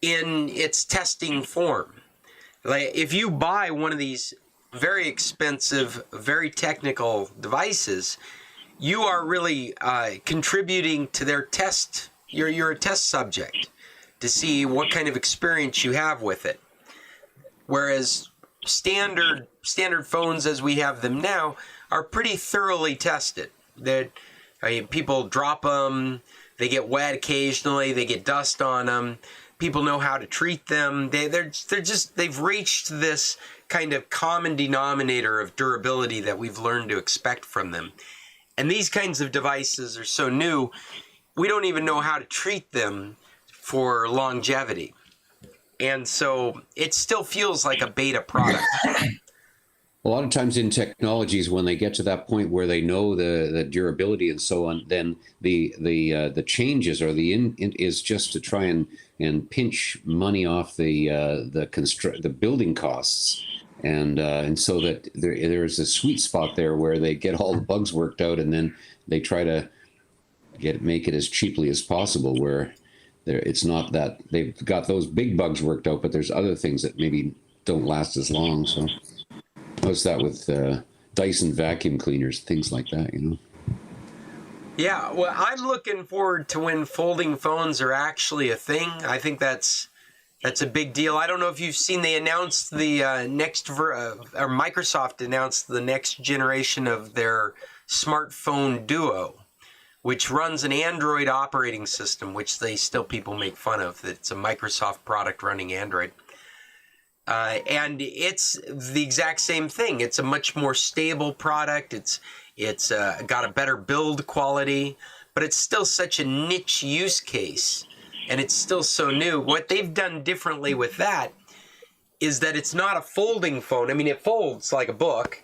in its testing form. Like if you buy one of these very expensive, very technical devices, you are really contributing to their test. You're a test subject to see what kind of experience you have with it. Whereas standard phones as we have them now are pretty thoroughly tested. People drop them, they get wet occasionally, they get dust on them. People know how to treat them. They've reached this kind of common denominator of durability that we've learned to expect from them. And these kinds of devices are so new, we don't even know how to treat them for longevity. And so it still feels like a beta product. A lot of times in technologies, when they get to that point where they know the durability and so on, then the changes or is just to try and pinch money off the building costs, and so that there's a sweet spot there where they get all the bugs worked out, and then they try to make it as cheaply as possible, where it's not that they've got those big bugs worked out, but there's other things that maybe don't last as long. So how's that with Dyson vacuum cleaners, things like that, you know? Yeah, well, I'm looking forward to when folding phones are actually a thing. I think that's a big deal. I don't know if you've seen, they announced the or Microsoft announced the next generation of their smartphone Duo, which runs an Android operating system, which people make fun of. It's a Microsoft product running Android. And it's the exact same thing. It's a much more stable product. It's got a better build quality, but it's still such a niche use case, and it's still so new. What they've done differently with that is that it's not a folding phone. I mean, it folds like a book,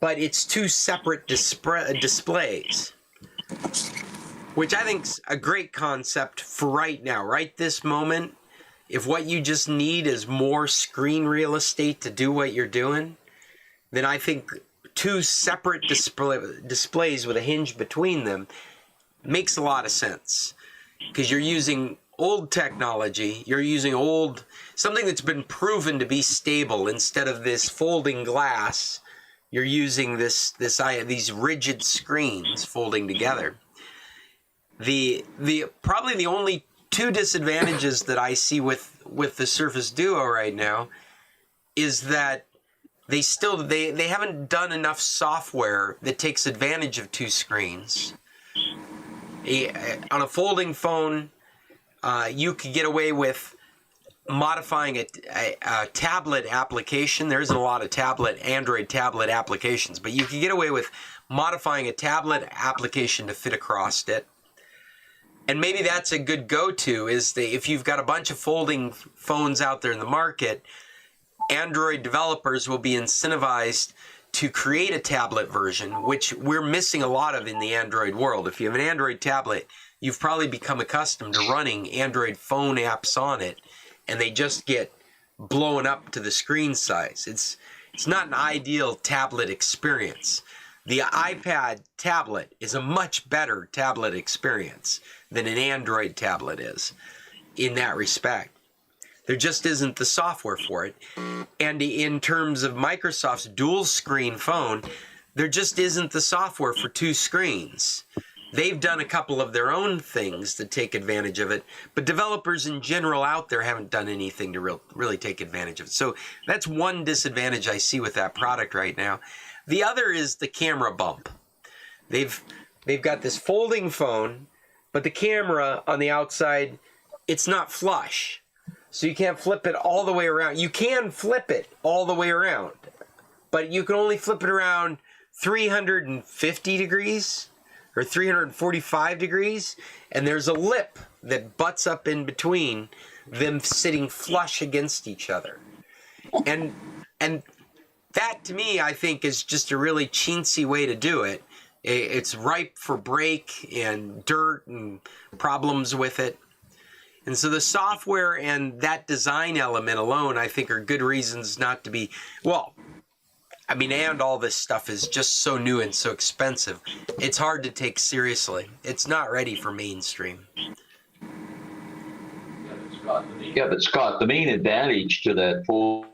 but it's two separate displays, which I think's a great concept for right now, right this moment. If what you just need is more screen real estate to do what you're doing, then I think two separate displays with a hinge between them makes a lot of sense, because you're using old technology, you're using something that's been proven to be stable. Instead of this folding glass, you're using these rigid screens folding together. Probably the only two disadvantages that I see with the Surface Duo right now is that they haven't done enough software that takes advantage of two screens. On a folding phone, you could get away with modifying a tablet application. There isn't a lot of Android tablet applications, but you can get away with modifying a tablet application to fit across it. And maybe that's a good go-to, if you've got a bunch of folding phones out there in the market, Android developers will be incentivized to create a tablet version, which we're missing a lot of in the Android world. If you have an Android tablet, you've probably become accustomed to running Android phone apps on it, and they just get blown up to the screen size. It's not an ideal tablet experience. The iPad tablet is a much better tablet experience than an Android tablet is in that respect. There just isn't the software for it. And in terms of Microsoft's dual screen phone, there just isn't the software for two screens. They've done a couple of their own things to take advantage of it, but developers in general out there haven't done anything to really take advantage of it. So that's one disadvantage I see with that product right now. The other is the camera bump. They've got this folding phone, but the camera on the outside, it's not flush. So you can't flip it all the way around. You can flip it all the way around, but you can only flip it around 350 degrees or 345 degrees, and there's a lip that butts up in between them sitting flush against each other. And that, to me, I think is just a really chintzy way to do it. It's ripe for break and dirt and problems with it. And so the software and that design element alone, I think, are good reasons not to be, and all this stuff is just so new and so expensive. It's hard to take seriously. It's not ready for mainstream. Yeah, but Scott, the main advantage to that fold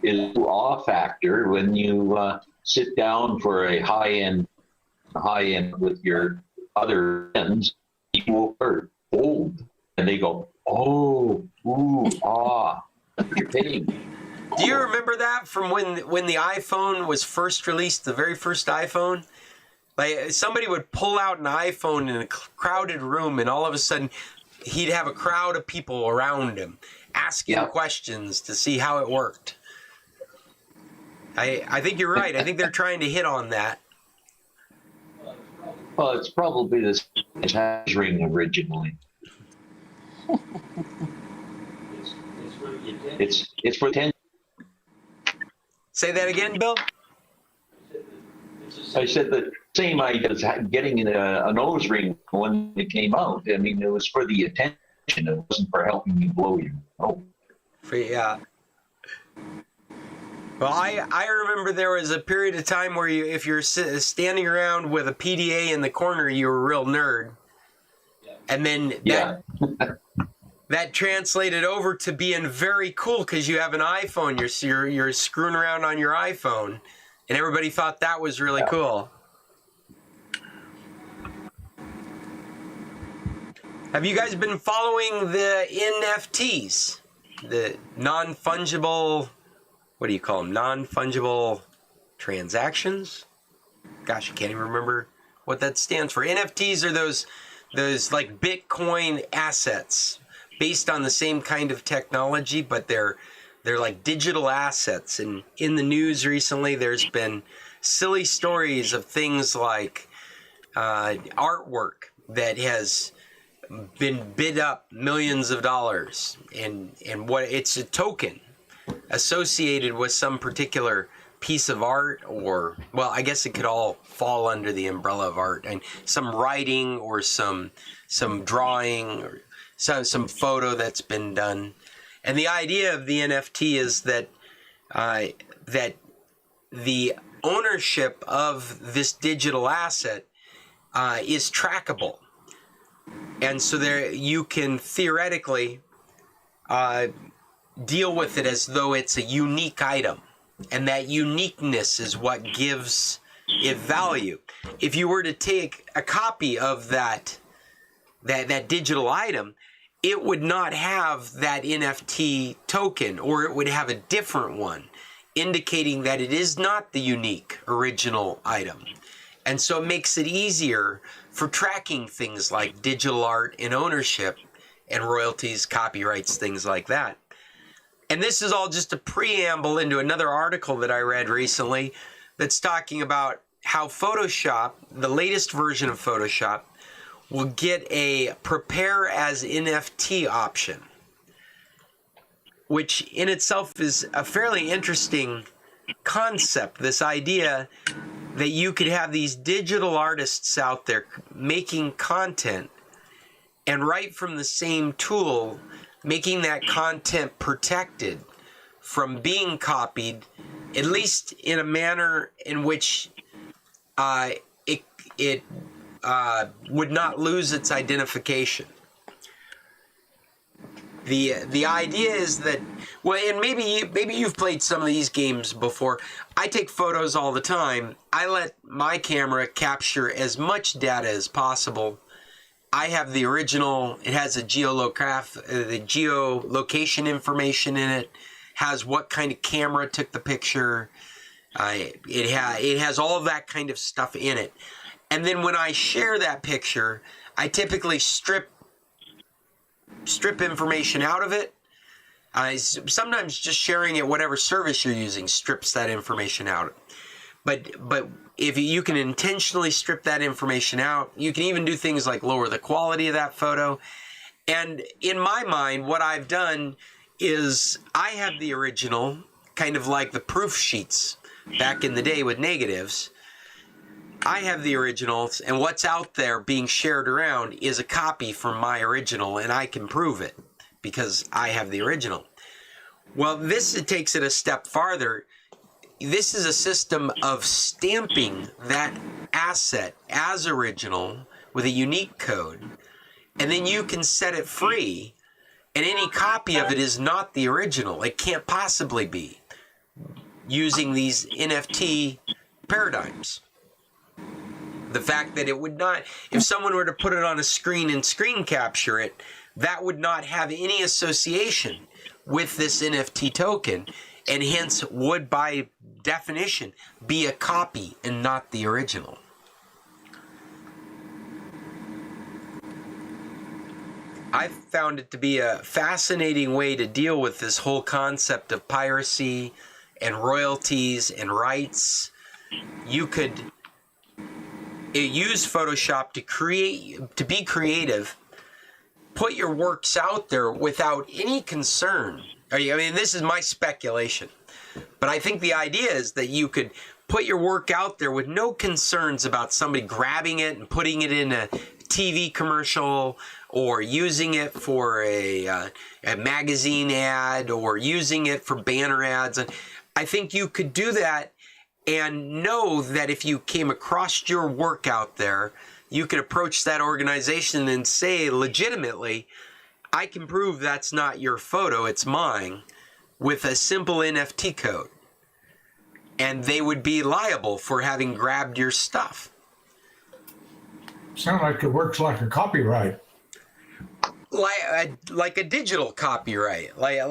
is the awe factor when you sit down for a high-end with your other friends, people are old. And they go, oh, ooh, ah, you're paying. Do you remember that from when the iPhone was first released, the very first iPhone? Like, somebody would pull out an iPhone in a crowded room, and all of a sudden, he'd have a crowd of people around him asking questions to see how it worked. I think you're right. I think they're trying to hit on that. Well, it's probably this ring originally. It's for 10. Say that again, Bill? I said the same idea as getting a nose ring when it came out. I mean, it was for the attention. It wasn't for helping you blow your nose. Yeah. Well, I remember there was a period of time where if you're standing around with a PDA in the corner, you were a real nerd. And then that translated over to being very cool because you have an iPhone. You're screwing around on your iPhone, and everybody thought that was really cool. Have you guys been following the NFTs, the non-fungible? What do you call them? Non-fungible transactions? Gosh, I can't even remember what that stands for. NFTs are those like Bitcoin assets based on the same kind of technology, but they're like digital assets. And in the news recently, there's been silly stories of things like artwork that has been bid up millions of dollars, and what it's a token associated with some particular piece of art, or, well, I guess it could all fall under the umbrella of art, and some writing or some drawing or some photo that's been done. And the idea of the NFT is that that the ownership of this digital asset is trackable, and so there you can theoretically deal with it as though it's a unique item, and that uniqueness is what gives it value. If you were to take a copy of that digital item, it would not have that NFT token, or it would have a different one, indicating that it is not the unique original item. And so it makes it easier for tracking things like digital art and ownership and royalties, copyrights, things like that. And this is all just a preamble into another article that I read recently that's talking about how Photoshop, the latest version of Photoshop, will get a prepare as NFT option, which in itself is a fairly interesting concept. This idea that you could have these digital artists out there making content, and right from the same tool, making that content protected from being copied, at least in a manner in which it would not lose its identification. The idea is that, well, and maybe you've played some of these games before. I take photos all the time. I let my camera capture as much data as possible. I have the original. It has the geolocation information in it. Has what kind of camera took the picture. It has all of that kind of stuff in it. And then when I share that picture, I typically strip information out of it. Sometimes just sharing it, whatever service you're using, strips that information out. But if you can intentionally strip that information out, you can even do things like lower the quality of that photo. And in my mind, what I've done is I have the original, kind of like the proof sheets back in the day with negatives. I have the originals, and what's out there being shared around is a copy from my original, and I can prove it because I have the original. Well, it takes it a step farther. This is a system of stamping that asset as original with a unique code, and then you can set it free, and any copy of it is not the original. It can't possibly be, using these NFT paradigms. The fact that it would not, if someone were to put it on a screen and screen capture it, that would not have any association with this NFT token, and hence would by definition be a copy and not the original. I found it to be a fascinating way to deal with this whole concept of piracy and royalties and rights. You could use Photoshop to be creative, put your works out there without any concern. I mean, this is my speculation, but I think the idea is that you could put your work out there with no concerns about somebody grabbing it and putting it in a TV commercial, or using it for a magazine ad, or using it for banner ads. And I think you could do that and know that if you came across your work out there, you could approach that organization and say legitimately, I can prove that's not your photo, it's mine, with a simple NFT code. And they would be liable for having grabbed your stuff. Sounds like it works like a copyright. Like a digital copyright. Like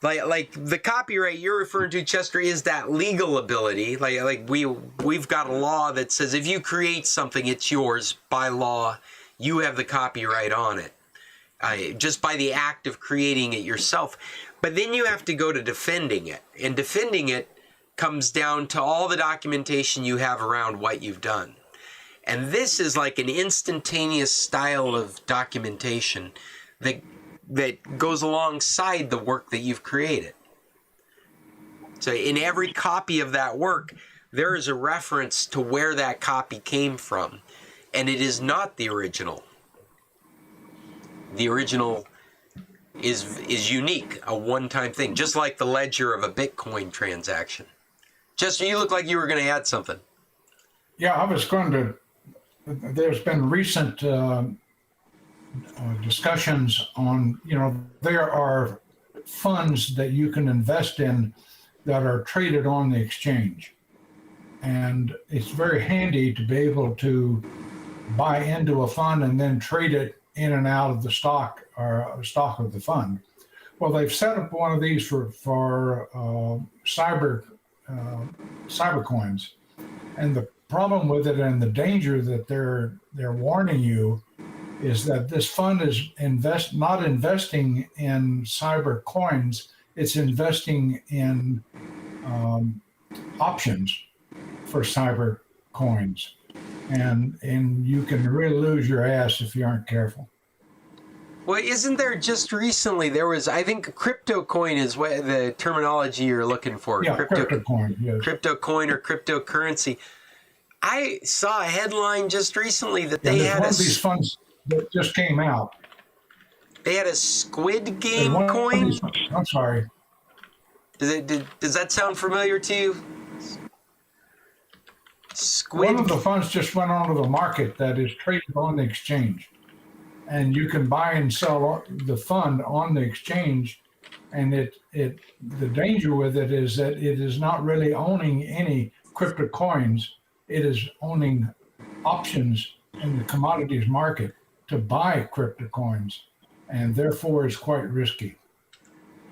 the copyright you're referring to, Chester, is that legal ability. Like we've got a law that says if you create something, it's yours by law. You have the copyright on it, just by the act of creating it yourself. But then you have to go to defending it, and defending it comes down to all the documentation you have around what you've done. And this is like an instantaneous style of documentation that goes alongside the work that you've created. So in every copy of that work, there is a reference to where that copy came from. And it is not the original. The original is unique, a one-time thing, just like the ledger of a Bitcoin transaction. Chester, you look like you were going to add something. Yeah, I was going to. There's been recent discussions on, there are funds that you can invest in that are traded on the exchange. And it's very handy to be able to buy into a fund and then trade it in and out of the stock or stock of the fund. Well, they've set up one of these for cyber coins, and the problem with it and the danger that they're warning you is that this fund is not investing in cyber coins, it's investing in options for cyber coins, and you can really lose your ass if you aren't careful. Well, isn't there just recently, I think crypto coin is what the terminology you're looking for. Yeah, crypto coin, yes. Crypto coin or cryptocurrency. I saw a headline just recently that they had one of these funds that just came out. They had a Squid Game coin. I'm sorry. Does that sound familiar to you? One of the funds just went onto the market that is traded on the exchange, and you can buy and sell the fund on the exchange. And the danger with it is that it is not really owning any crypto coins. It is owning options in the commodities market to buy crypto coins, and therefore is quite risky.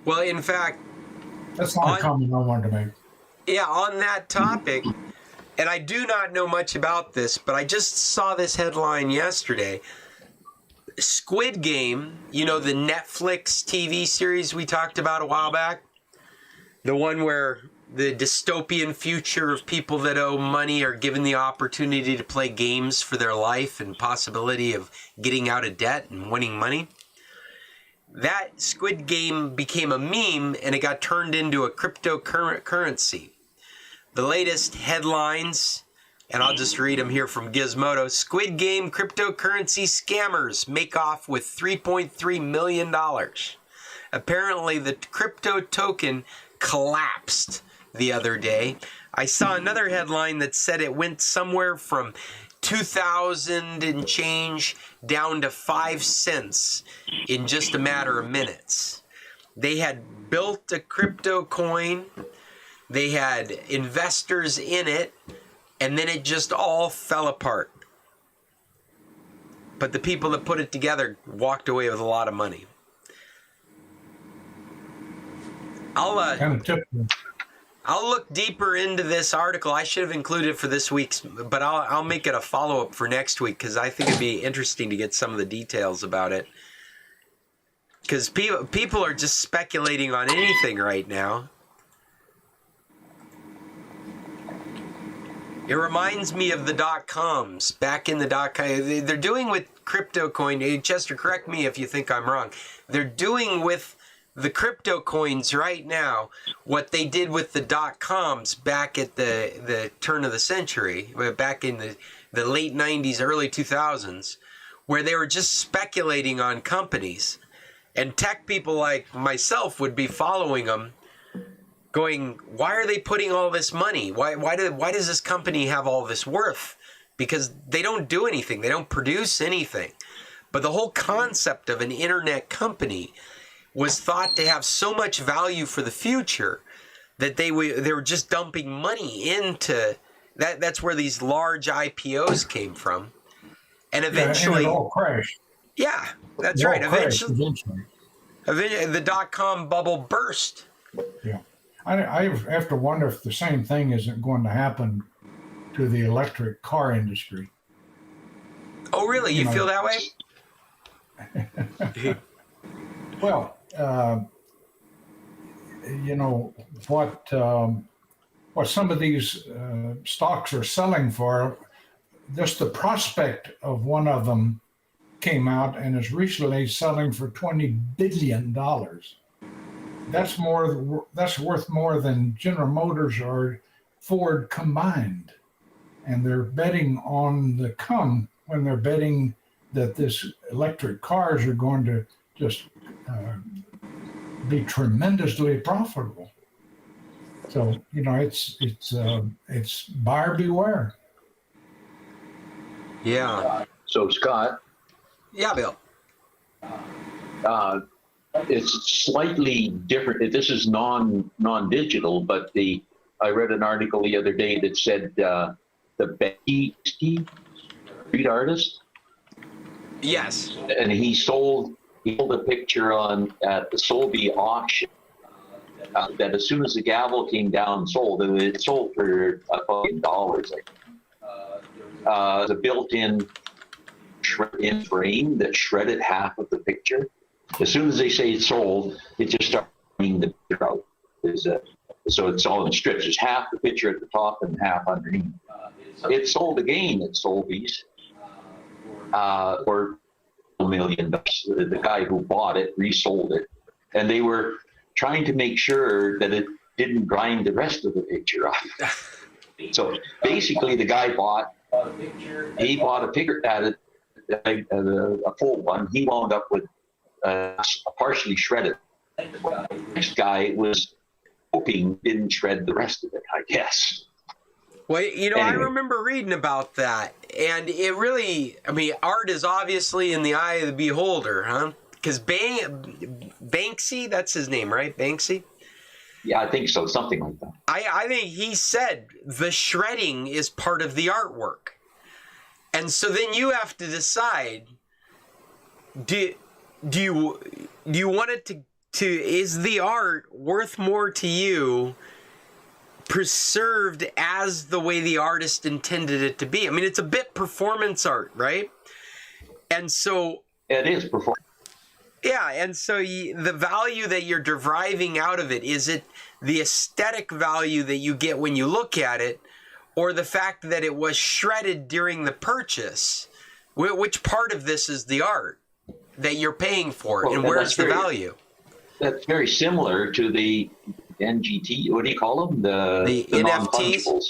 Well, in fact, that's not a comment I wanted to make. Yeah, on that topic, and I do not know much about this, but I just saw this headline yesterday. Squid Game, the Netflix TV series we talked about a while back, the one where the dystopian future of people that owe money are given the opportunity to play games for their life and possibility of getting out of debt and winning money. That Squid Game became a meme, and it got turned into a cryptocurrency. The latest headlines, and I'll just read them here from Gizmodo. Squid Game cryptocurrency scammers make off with $3.3 million. Apparently, the crypto token collapsed the other day. I saw another headline that said it went somewhere from 2,000 and change down to 5 cents in just a matter of minutes. They had built a crypto coin, they had investors in it, and then it just all fell apart. But the people that put it together walked away with a lot of money. I'll look deeper into this article. I should have included it for this week's, but I'll make it a follow-up for next week because I think it'd be interesting to get some of the details about it. Because people are just speculating on anything right now. It reminds me of the .coms back in the They're doing with crypto coin. Chester, correct me if you think I'm wrong. They're doing with the crypto coins right now what they did with the .coms back at the turn of the century, back in the late 90s, early 2000s, where they were just speculating on companies. And tech people like myself would be following them, going, why are they putting all this money? Why does this company have all this worth? Because they don't do anything. They don't produce anything. But the whole concept of an internet company was thought to have so much value for the future that they were just dumping money into that. That's where these large IPOs came from. And eventually, and it all crashed. Yeah, that's It all right. crashed Eventually, the .com bubble burst. Yeah. I have to wonder if the same thing isn't going to happen to the electric car industry. Oh, really? You feel that way? Well, what some of these stocks are selling for, just the prospect of one of them came out and is recently selling for $20 billion. That's worth more than General Motors or Ford combined. And they're betting on the come when they're betting that this electric cars are going to just be tremendously profitable. So, it's buyer beware. Yeah. So Scott. Yeah, Bill. It's slightly different. This is non-digital, but I read an article the other day that said the Banksy street artist. Yes. And he sold a picture at the Sotheby auction that as soon as the gavel came down, sold. It sold for $1 million. I think. The built-in shred-in frame that shredded half of the picture. As soon as they say it's sold, it just starts bringing the picture out. So it's all in strips. There's half the picture at the top and half underneath. It sold again at Sotheby's for $1 million. The guy who bought it resold it, and they were trying to make sure that it didn't grind the rest of the picture up. So basically, the guy bought a picture at it, a full one. He wound up with a partially shredded. This guy was hoping didn't shred the rest of it, I guess. Well, Anyway. I remember reading about that, and it really, art is obviously in the eye of the beholder, huh? Because Banksy, that's his name, right? Banksy? Yeah, I think so, something like that. I think he said the shredding is part of the artwork. And so then you have to decide, do you want it to is the art worth more to you preserved as the way the artist intended it to be? It's a bit performance art, right? And so It is performance. yeah, and so the value that you're deriving out of it, is it the aesthetic value that you get when you look at it, or the fact that it was shredded during the purchase? Which part of this is the art that you're paying for, and where's the value? That's very similar to the NGT, what do you call them? The NFTs? non-fungibles.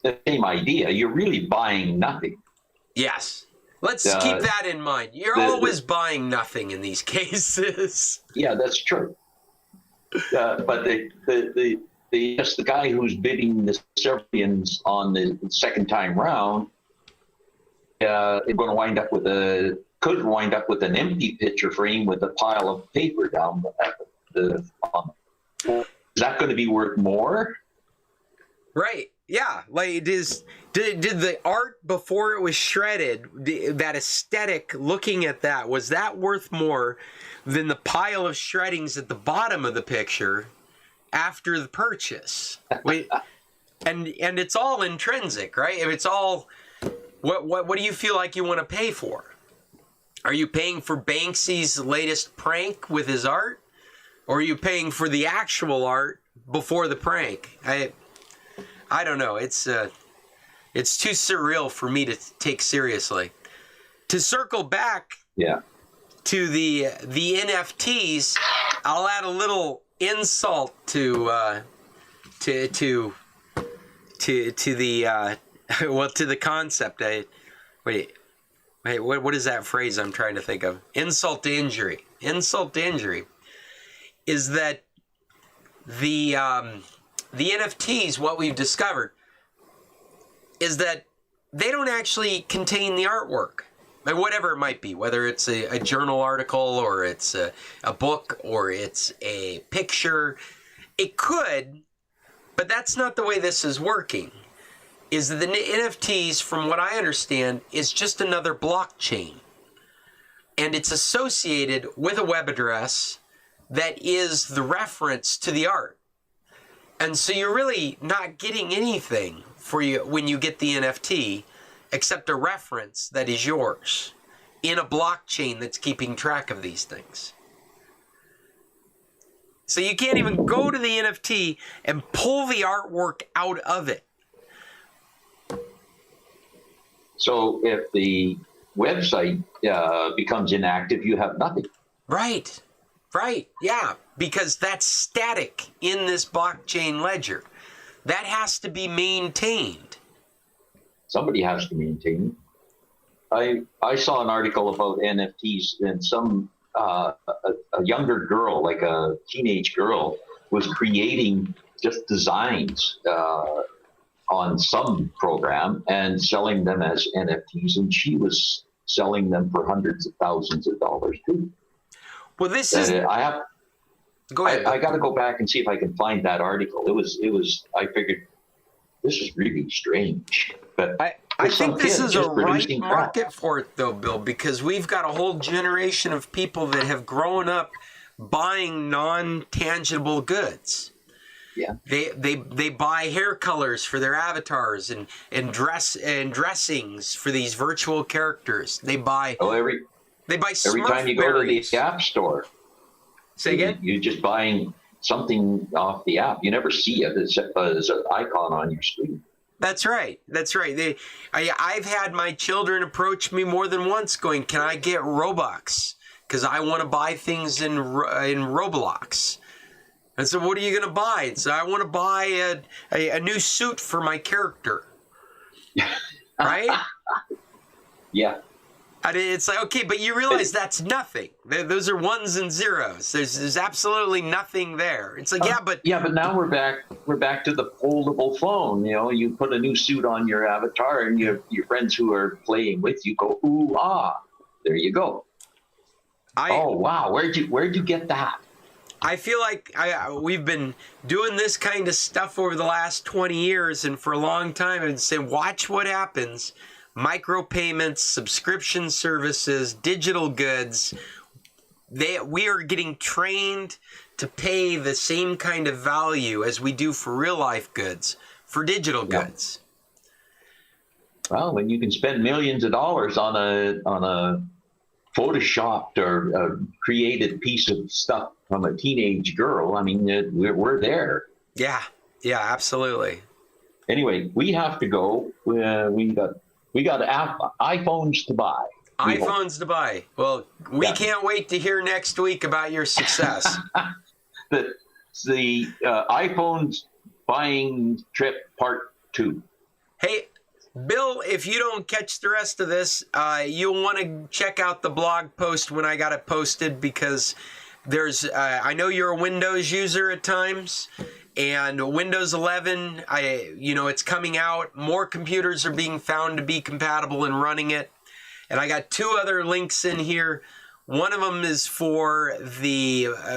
The same idea. You're really buying nothing. Yes. Let's keep that in mind. You're always buying nothing in these cases. Yeah, that's true. But the guy who's bidding the Serbians on the second time round could wind up with an empty picture frame with a pile of paper down the is that going to be worth more? Right. Yeah. Like, did the art before it was shredded, that aesthetic, looking at that, was that worth more than the pile of shreddings at the bottom of the picture after the purchase? And it's all intrinsic, right? If it's all, what do you feel like you want to pay for? Are you paying for Banksy's latest prank with his art? Or are you paying for the actual art before the prank? I don't know. It's too surreal for me to take seriously. To circle back to the NFTs, I'll add a little insult to the well, to the concept. Wait, what is that phrase I'm trying to think of? Insult to injury. Insult to injury is that the NFTs, what we've discovered is that they don't actually contain the artwork. Like whatever it might be, whether it's a journal article or it's a book or it's a picture, it could, but that's not the way this is working. Is the NFTs, from what I understand, is just another blockchain. And it's associated with a web address that is the reference to the art. And so you're really not getting anything for you when you get the NFT, except a reference that is yours in a blockchain that's keeping track of these things. So you can't even go to the NFT and pull the artwork out of it. So if the website becomes inactive, you have nothing. Right, yeah, because that's static in this blockchain ledger. That has to be maintained. Somebody has to maintain it. I saw an article about NFTs, and some a younger girl, like a teenage girl, was creating just designs on some program and selling them as NFTs, and she was selling them for hundreds of thousands of dollars too. Well, this is. Go ahead. I got to go back and see if I can find that article. It was. I figured this is really strange, but I think this is a right market for it, though, Bill, because we've got a whole generation of people that have grown up buying non-tangible goods. Yeah. They buy hair colors for their avatars and dressings for these virtual characters. They buy every time you go to the App Store. Say again? You're just buying something off the app. You never see it as an icon on your screen. That's right. I've had my children approach me more than once going, can I get Robux? Because I want to buy things in Roblox. And so what are you going to buy? And so I want to buy a new suit for my character. Right? Yeah. And it's like, okay, but you realize that's nothing. Those are ones and zeros. There's absolutely nothing there. It's like, but now we're back to the foldable phone. You know, you put a new suit on your avatar, and your friends who are playing with you go, ooh, ah, there you go. Oh wow, where'd you get that? I feel like we've been doing this kind of stuff over the last 20 years, and for a long time, and say, watch what happens. Micropayments, subscription services, digital goods. We are getting trained to pay the same kind of value as we do for real life goods for digital goods. Well, when you can spend millions of dollars on a photoshopped or created piece of stuff from a teenage girl, I mean, we're there. Yeah, absolutely. Anyway, we have to go. We got iPhones to buy. iPhones to buy. Well, we can't wait to hear next week about your success. the iPhones buying trip part 2. Hey, Bill, if you don't catch the rest of this, you'll want to check out the blog post when I got it posted, because there's I know you're a Windows user at times. And Windows 11, it's coming out. More computers are being found to be compatible and running it. And I got 2 other links in here. One of them is for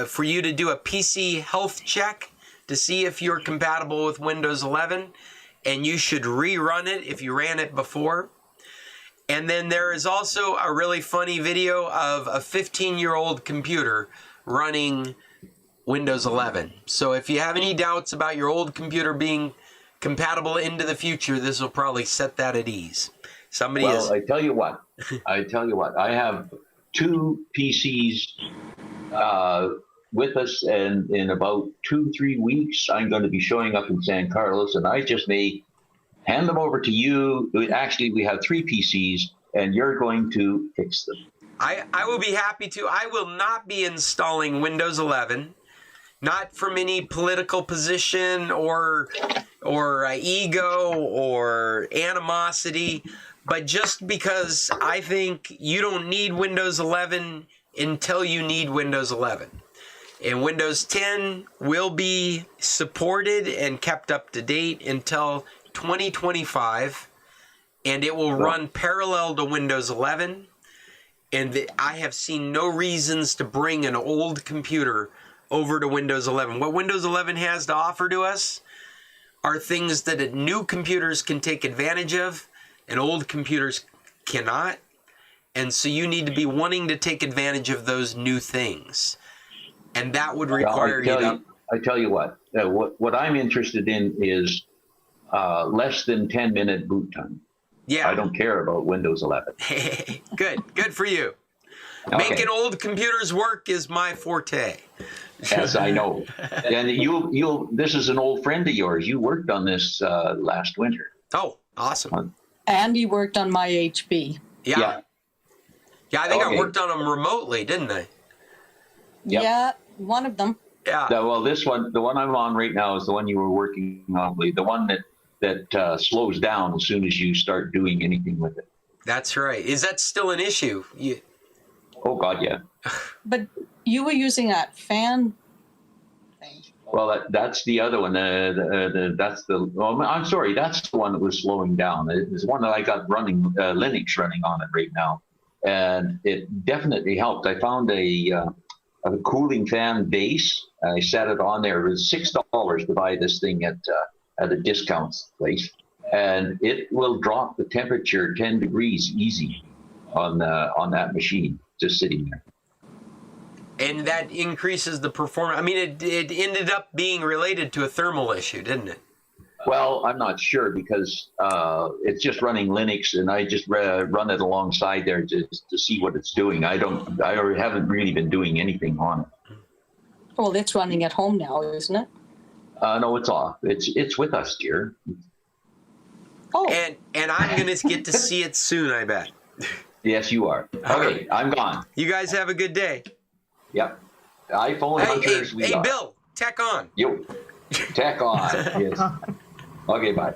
for you to do a PC health check to see if you're compatible with Windows 11. And you should rerun it if you ran it before. And then there is also a really funny video of a 15-year-old computer running Windows 11. So if you have any doubts about your old computer being compatible into the future, this will probably set that at ease. I tell you what. I have 2 PCs with us, and in about 2-3 weeks, I'm going to be showing up in San Carlos, and I just may hand them over to you. Actually, we have 3 PCs, and you're going to fix them. I will be happy to. I will not be installing Windows 11, not from any political position or ego or animosity, but just because I think you don't need Windows 11 until you need Windows 11. And Windows 10 will be supported and kept up to date until 2025, and it will run parallel to Windows 11. And I have seen no reasons to bring an old computer over to Windows 11. What Windows 11 has to offer to us are things that new computers can take advantage of and old computers cannot. And so you need to be wanting to take advantage of those new things. And that would require I tell you what I'm interested in is less than 10-minute boot time. Yeah. I don't care about Windows 11. Good for you. Okay. Making old computers work is my forte. Yes, I know. And you'll. This is an old friend of yours. You worked on this last winter. Oh, awesome. And he worked on my HP. Yeah, I think I worked on them remotely, didn't I? Yep. Yeah, one of them. Yeah. Well, this one, the one I'm on right now, is the one you were working on, the one that slows down as soon as you start doing anything with it. That's right. Is that still an issue? Oh God, yeah. But you were using that fan thing. Well, that's the other one. That's the. Oh, I'm sorry. That's the one that was slowing down. It's one that I got running Linux running on it right now, and it definitely helped. I found a cooling fan base. I set it on there. It was $6 to buy this thing at a discount place, and it will drop the temperature 10 degrees easy on that machine just sitting there. And that increases the performance. I mean, it ended up being related to a thermal issue, didn't it? Well, I'm not sure because it's just running Linux, and I just run it alongside there to see what it's doing. I haven't really been doing anything on it. Well, it's running at home now, isn't it? No, it's off. It's with us, dear. Oh. And I'm gonna get to see it soon, I bet. Yes, you are. Okay, I'm gone. You guys have a good day. Yep. iPhone hunters. Hey, Bill, tech on. Yo, tech on. Yes. Okay, bye.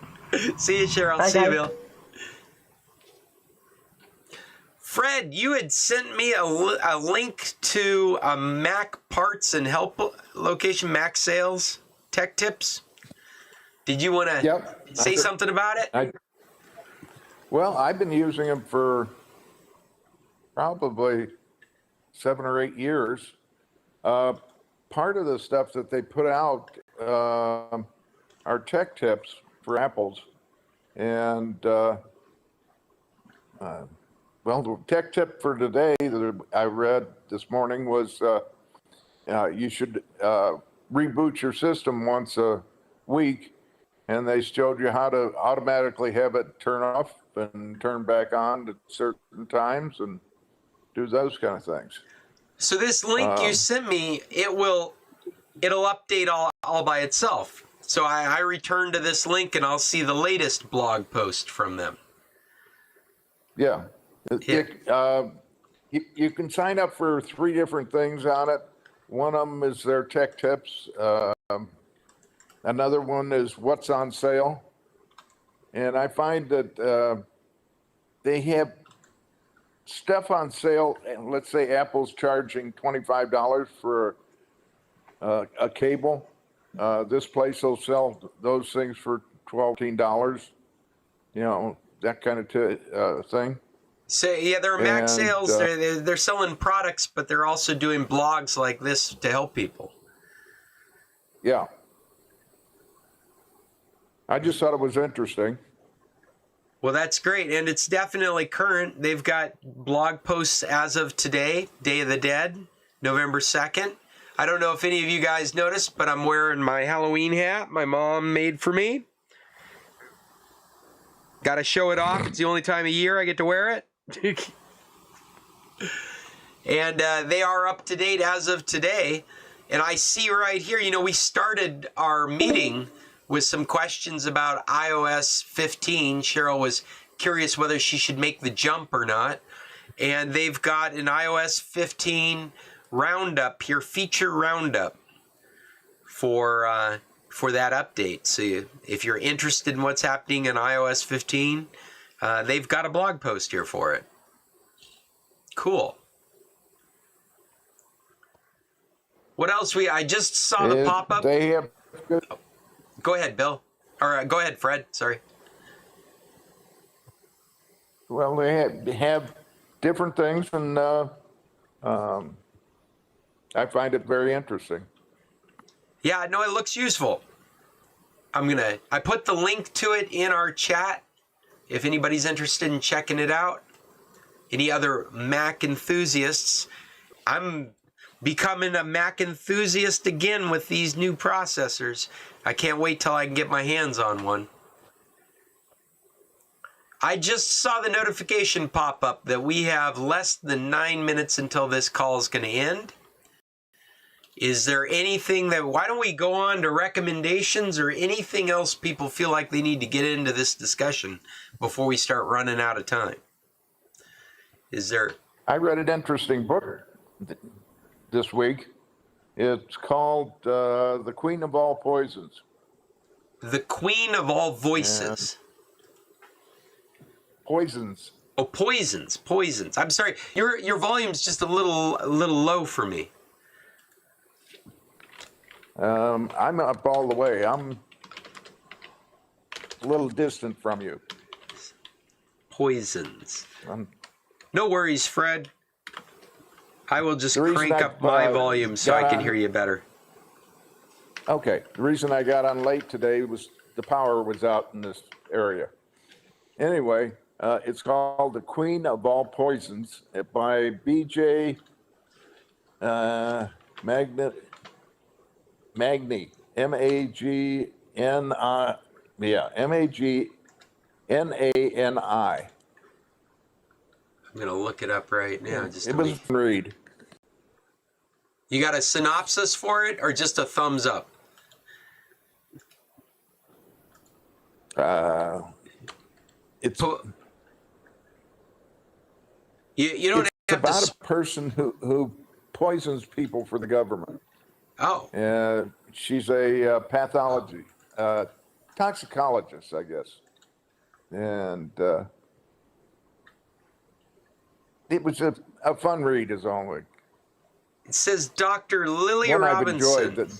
See you, Cheryl. Bye, See you, guys. Bill. Fred, you had sent me a link to a Mac parts and help location, Mac sales, tech tips. Did you want to say something about it? Well, I've been using them for probably 7 or 8 years. Part of the stuff that they put out are tech tips for Apples. And, well, the tech tip for today that I read this morning was you should reboot your system once a week. And they showed you how to automatically have it turn off and turn back on at certain times and do those kind of things. So this link you sent me, it'll update all by itself. So I return to this link and I'll see the latest blog post from them. Yeah. You can sign up for 3 different things on it. One of them is their tech tips. Another one is what's on sale. And I find that they have stuff on sale. And let's say Apple's charging $25 for a cable. This place will sell those things for $12, you know, that kind of thing. So yeah, there are Mac sales. They're selling products, but they're also doing blogs like this to help people. Yeah. I just thought it was interesting. Well, that's great. And it's definitely current. They've got blog posts as of today, Day of the Dead, November 2nd. I don't know if any of you guys noticed, but I'm wearing my Halloween hat my mom made for me. Got to show it off. It's the only time of year I get to wear it. And they are up to date as of today. And I see right here, we started our meeting with some questions about iOS 15. Cheryl was curious whether she should make the jump or not. And they've got an iOS 15 roundup here, feature roundup for that update. So if you're interested in what's happening in iOS 15, they've got a blog post here for it. Cool. What else I just saw the pop-up. They have good. Go ahead, Bill. Or go ahead, Fred. Sorry. Well, they have different things, and I find it very interesting. Yeah, no, it looks useful. I put the link to it in our chat if anybody's interested in checking it out. Any other Mac enthusiasts? I'm becoming a Mac enthusiast again with these new processors. I can't wait till I can get my hands on one. I just saw the notification pop up that we have less than 9 minutes until this call is going to end. Is there anything why don't we go on to recommendations or anything else people feel like they need to get into this discussion before we start running out of time? I read an interesting book this week. It's called The Queen of All Poisons. The Queen of All Voices. Poisons. Oh, poisons. I'm sorry. Your volume's just a little low for me. I'm up all the way. I'm a little distant from you. Poisons. No worries, Fred. I will just The reason crank I, up my volume so I can on- hear you better. Okay. The reason I got on late today was the power was out in this area. Anyway, it's called The Queen of All Poisons by B.J. Magni, M-A-G-N-I. Yeah, M-A-G-N-A-N-I. I'm going to look it up right now. It was a read. You got a synopsis for it or just a thumbs up? It's You don't it's have about to... a person who poisons people for the government. Oh. She's a toxicologist, I guess. And it was a fun read, as always. It says Dr. Lily One I've Robinson. enjoyed.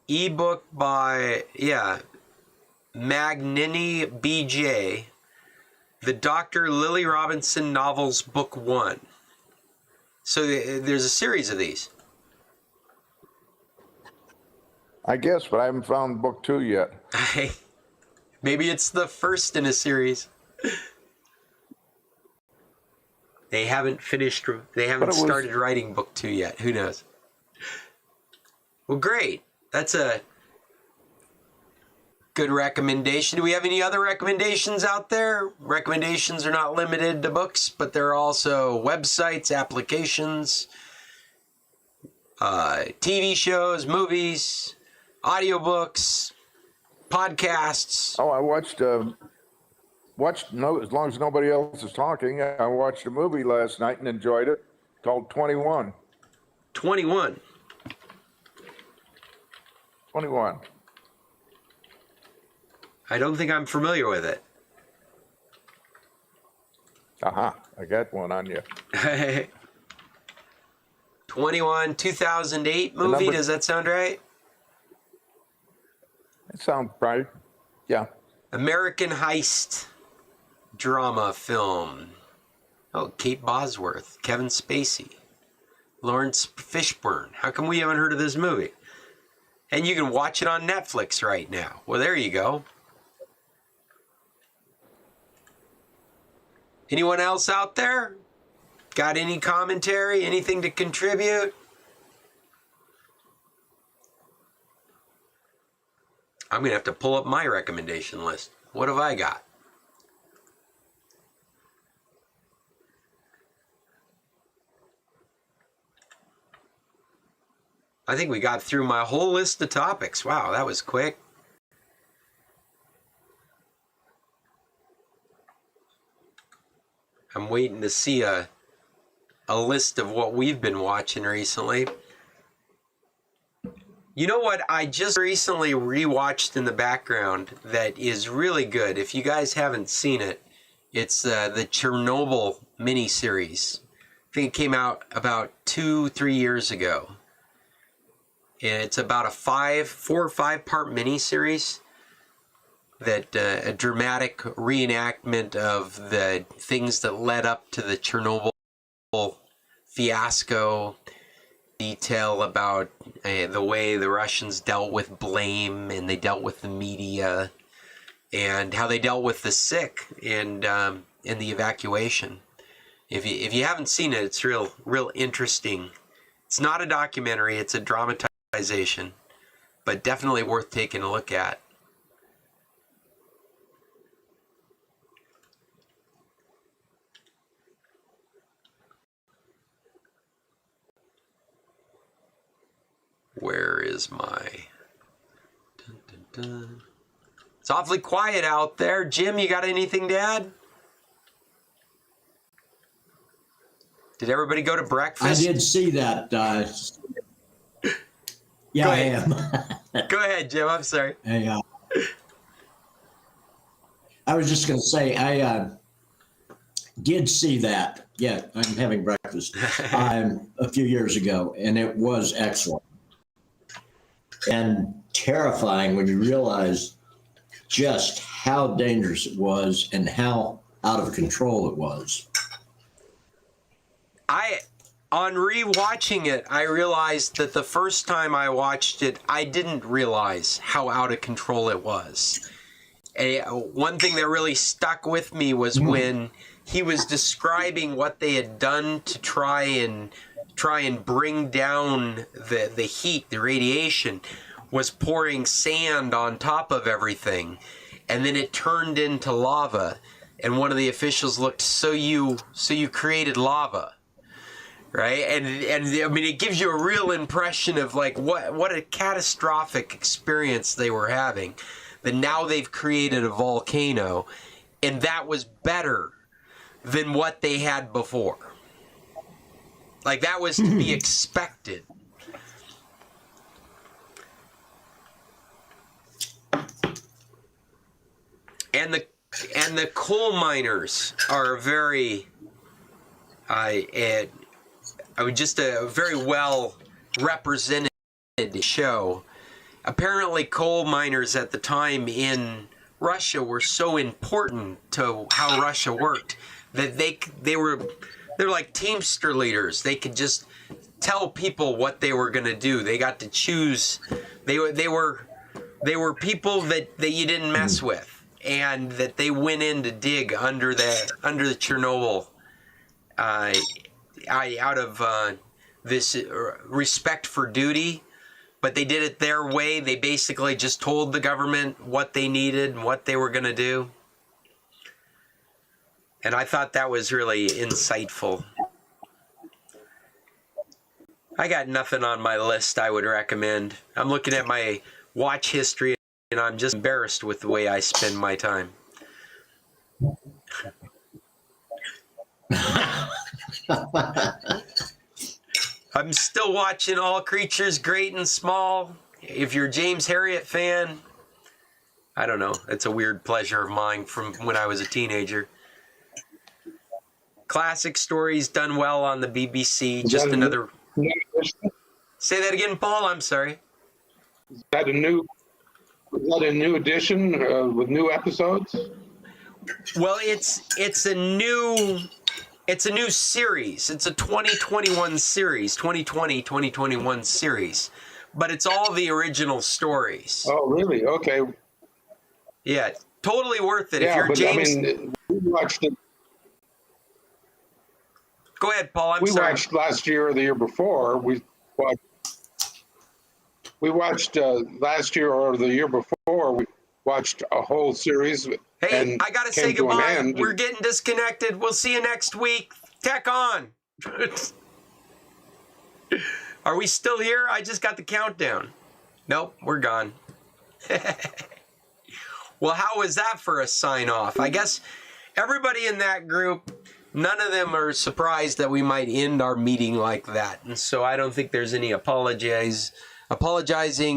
Ebook by, Magnini B.J. The Dr. Lily Robinson Novels, Book 1. So there's a series of these. I guess, but I haven't found book 2 yet. Maybe it's the first in a series. They haven't started writing book 2 yet. Who knows? Well, great. That's a good recommendation. Do we have any other recommendations out there? Recommendations are not limited to books, but there are also websites, applications, TV shows, movies, audiobooks, podcasts. Oh, I watched as long as nobody else is talking, I watched a movie last night and enjoyed it called 21. 21. 21. I don't think I'm familiar with it. Aha, I got one on you. 21, 2008 movie, does that sound right? It sounds right. Yeah. American heist drama film. Oh, Kate Bosworth, Kevin Spacey, Lawrence Fishburne. How come we haven't heard of this movie? And you can watch it on Netflix right now. Well, there you go. Anyone else out there? Got any commentary? Anything to contribute? I'm going to have to pull up my recommendation list. What have I got? I think we got through my whole list of topics. Wow, that was quick. I'm waiting to see a list of what we've been watching recently. You know what I just recently rewatched in the background that is really good? If you guys haven't seen it, it's the Chernobyl miniseries. I think it came out about 2-3 years ago. And it's about a 4 or 5 part miniseries that a dramatic reenactment of the things that led up to the Chernobyl fiasco, detail about the way the Russians dealt with blame and they dealt with the media and how they dealt with the sick and in the evacuation. If you haven't seen it, it's real interesting. It's not a documentary, it's a dramatization, but definitely worth taking a look at. Where is my... Dun, dun, dun. It's awfully quiet out there. Jim, you got anything to add? Did everybody go to breakfast? I did see that. Yeah, I am. Go ahead, Jim. I'm sorry. Hey, I was just going to say, I did see that. Yeah, I'm having breakfast a few years ago, and it was excellent. And terrifying when you realize just how dangerous it was and how out of control it was. On rewatching it, I realized that the first time I watched it, I didn't realize how out of control it was. One thing that really stuck with me was when he was describing what they had done to try and bring down the heat, the radiation, was pouring sand on top of everything, and then it turned into lava. And one of the officials looked, so you created lava, right? And I mean, it gives you a real impression of like what a catastrophic experience they were having. That now they've created a volcano, and that was better than what they had before. Like, that was to be expected. And the coal miners are a very very well represented show. Apparently, coal miners at the time in Russia were so important to how Russia worked that they're like Teamster leaders. They could just tell people what they were going to do. They got to choose. They were people that you didn't mess with, and that they went in to dig under the Chernobyl out of this respect for duty. But they did it their way. They basically just told the government what they needed and what they were going to do. And I thought that was really insightful. I got nothing on my list I would recommend. I'm looking at my watch history, and I'm just embarrassed with the way I spend my time. I'm still watching All Creatures Great and Small. If you're a James Herriot fan, I don't know. It's a weird pleasure of mine from when I was a teenager. Classic stories done well on the BBC. Just another... Say that again, Paul. I'm sorry. Is that a new edition with new episodes? Well, it's a new series. It's a 2021 series, 2020-2021 series. But it's all the original stories. Oh, really? Okay. Yeah, totally worth it. Yeah, if you're but James... I mean, we watched it. Go ahead, Paul. I'm sorry. We watched last year or the year before. We watched last year or the year before. We watched a whole series. Hey, I gotta say goodbye. We're getting disconnected. We'll see you next week. Tech on. Are we still here? I just got the countdown. Nope, we're gone. Well, how was that for a sign off? I guess everybody in that group, none of them are surprised that we might end our meeting like that. And so I don't think there's any apologizing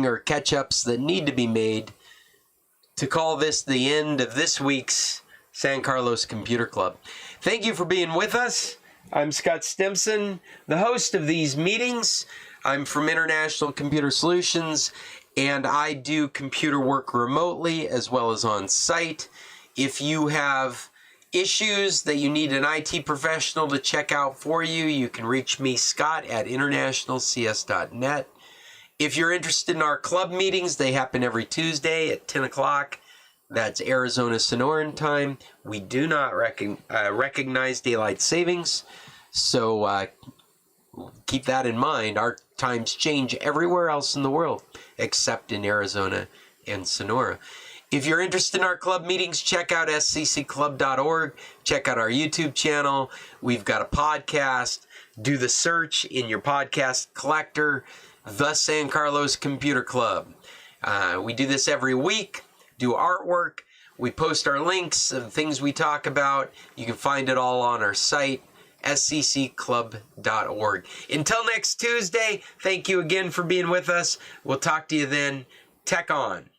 or catch-ups that need to be made to call this the end of this week's San Carlos Computer Club. Thank you for being with us. I'm Scott Stimson, the host of these meetings. I'm from International Computer Solutions, and I do computer work remotely as well as on site. If you have issues that you need an IT professional to check out for you, you can reach me, Scott, at internationalcs.net. If you're interested in our club meetings, they happen every Tuesday at 10 o'clock. That's Arizona Sonoran time. We do not recognize daylight savings, so keep that in mind. Our times change everywhere else in the world except in Arizona and Sonora. If you're interested in our club meetings, check out scclub.org. Check out our YouTube channel. We've got a podcast. Do the search in your podcast collector, The San Carlos Computer Club. We do this every week, do artwork. We post our links and things we talk about. You can find it all on our site, scclub.org. Until next Tuesday, thank you again for being with us. We'll talk to you then. Tech on.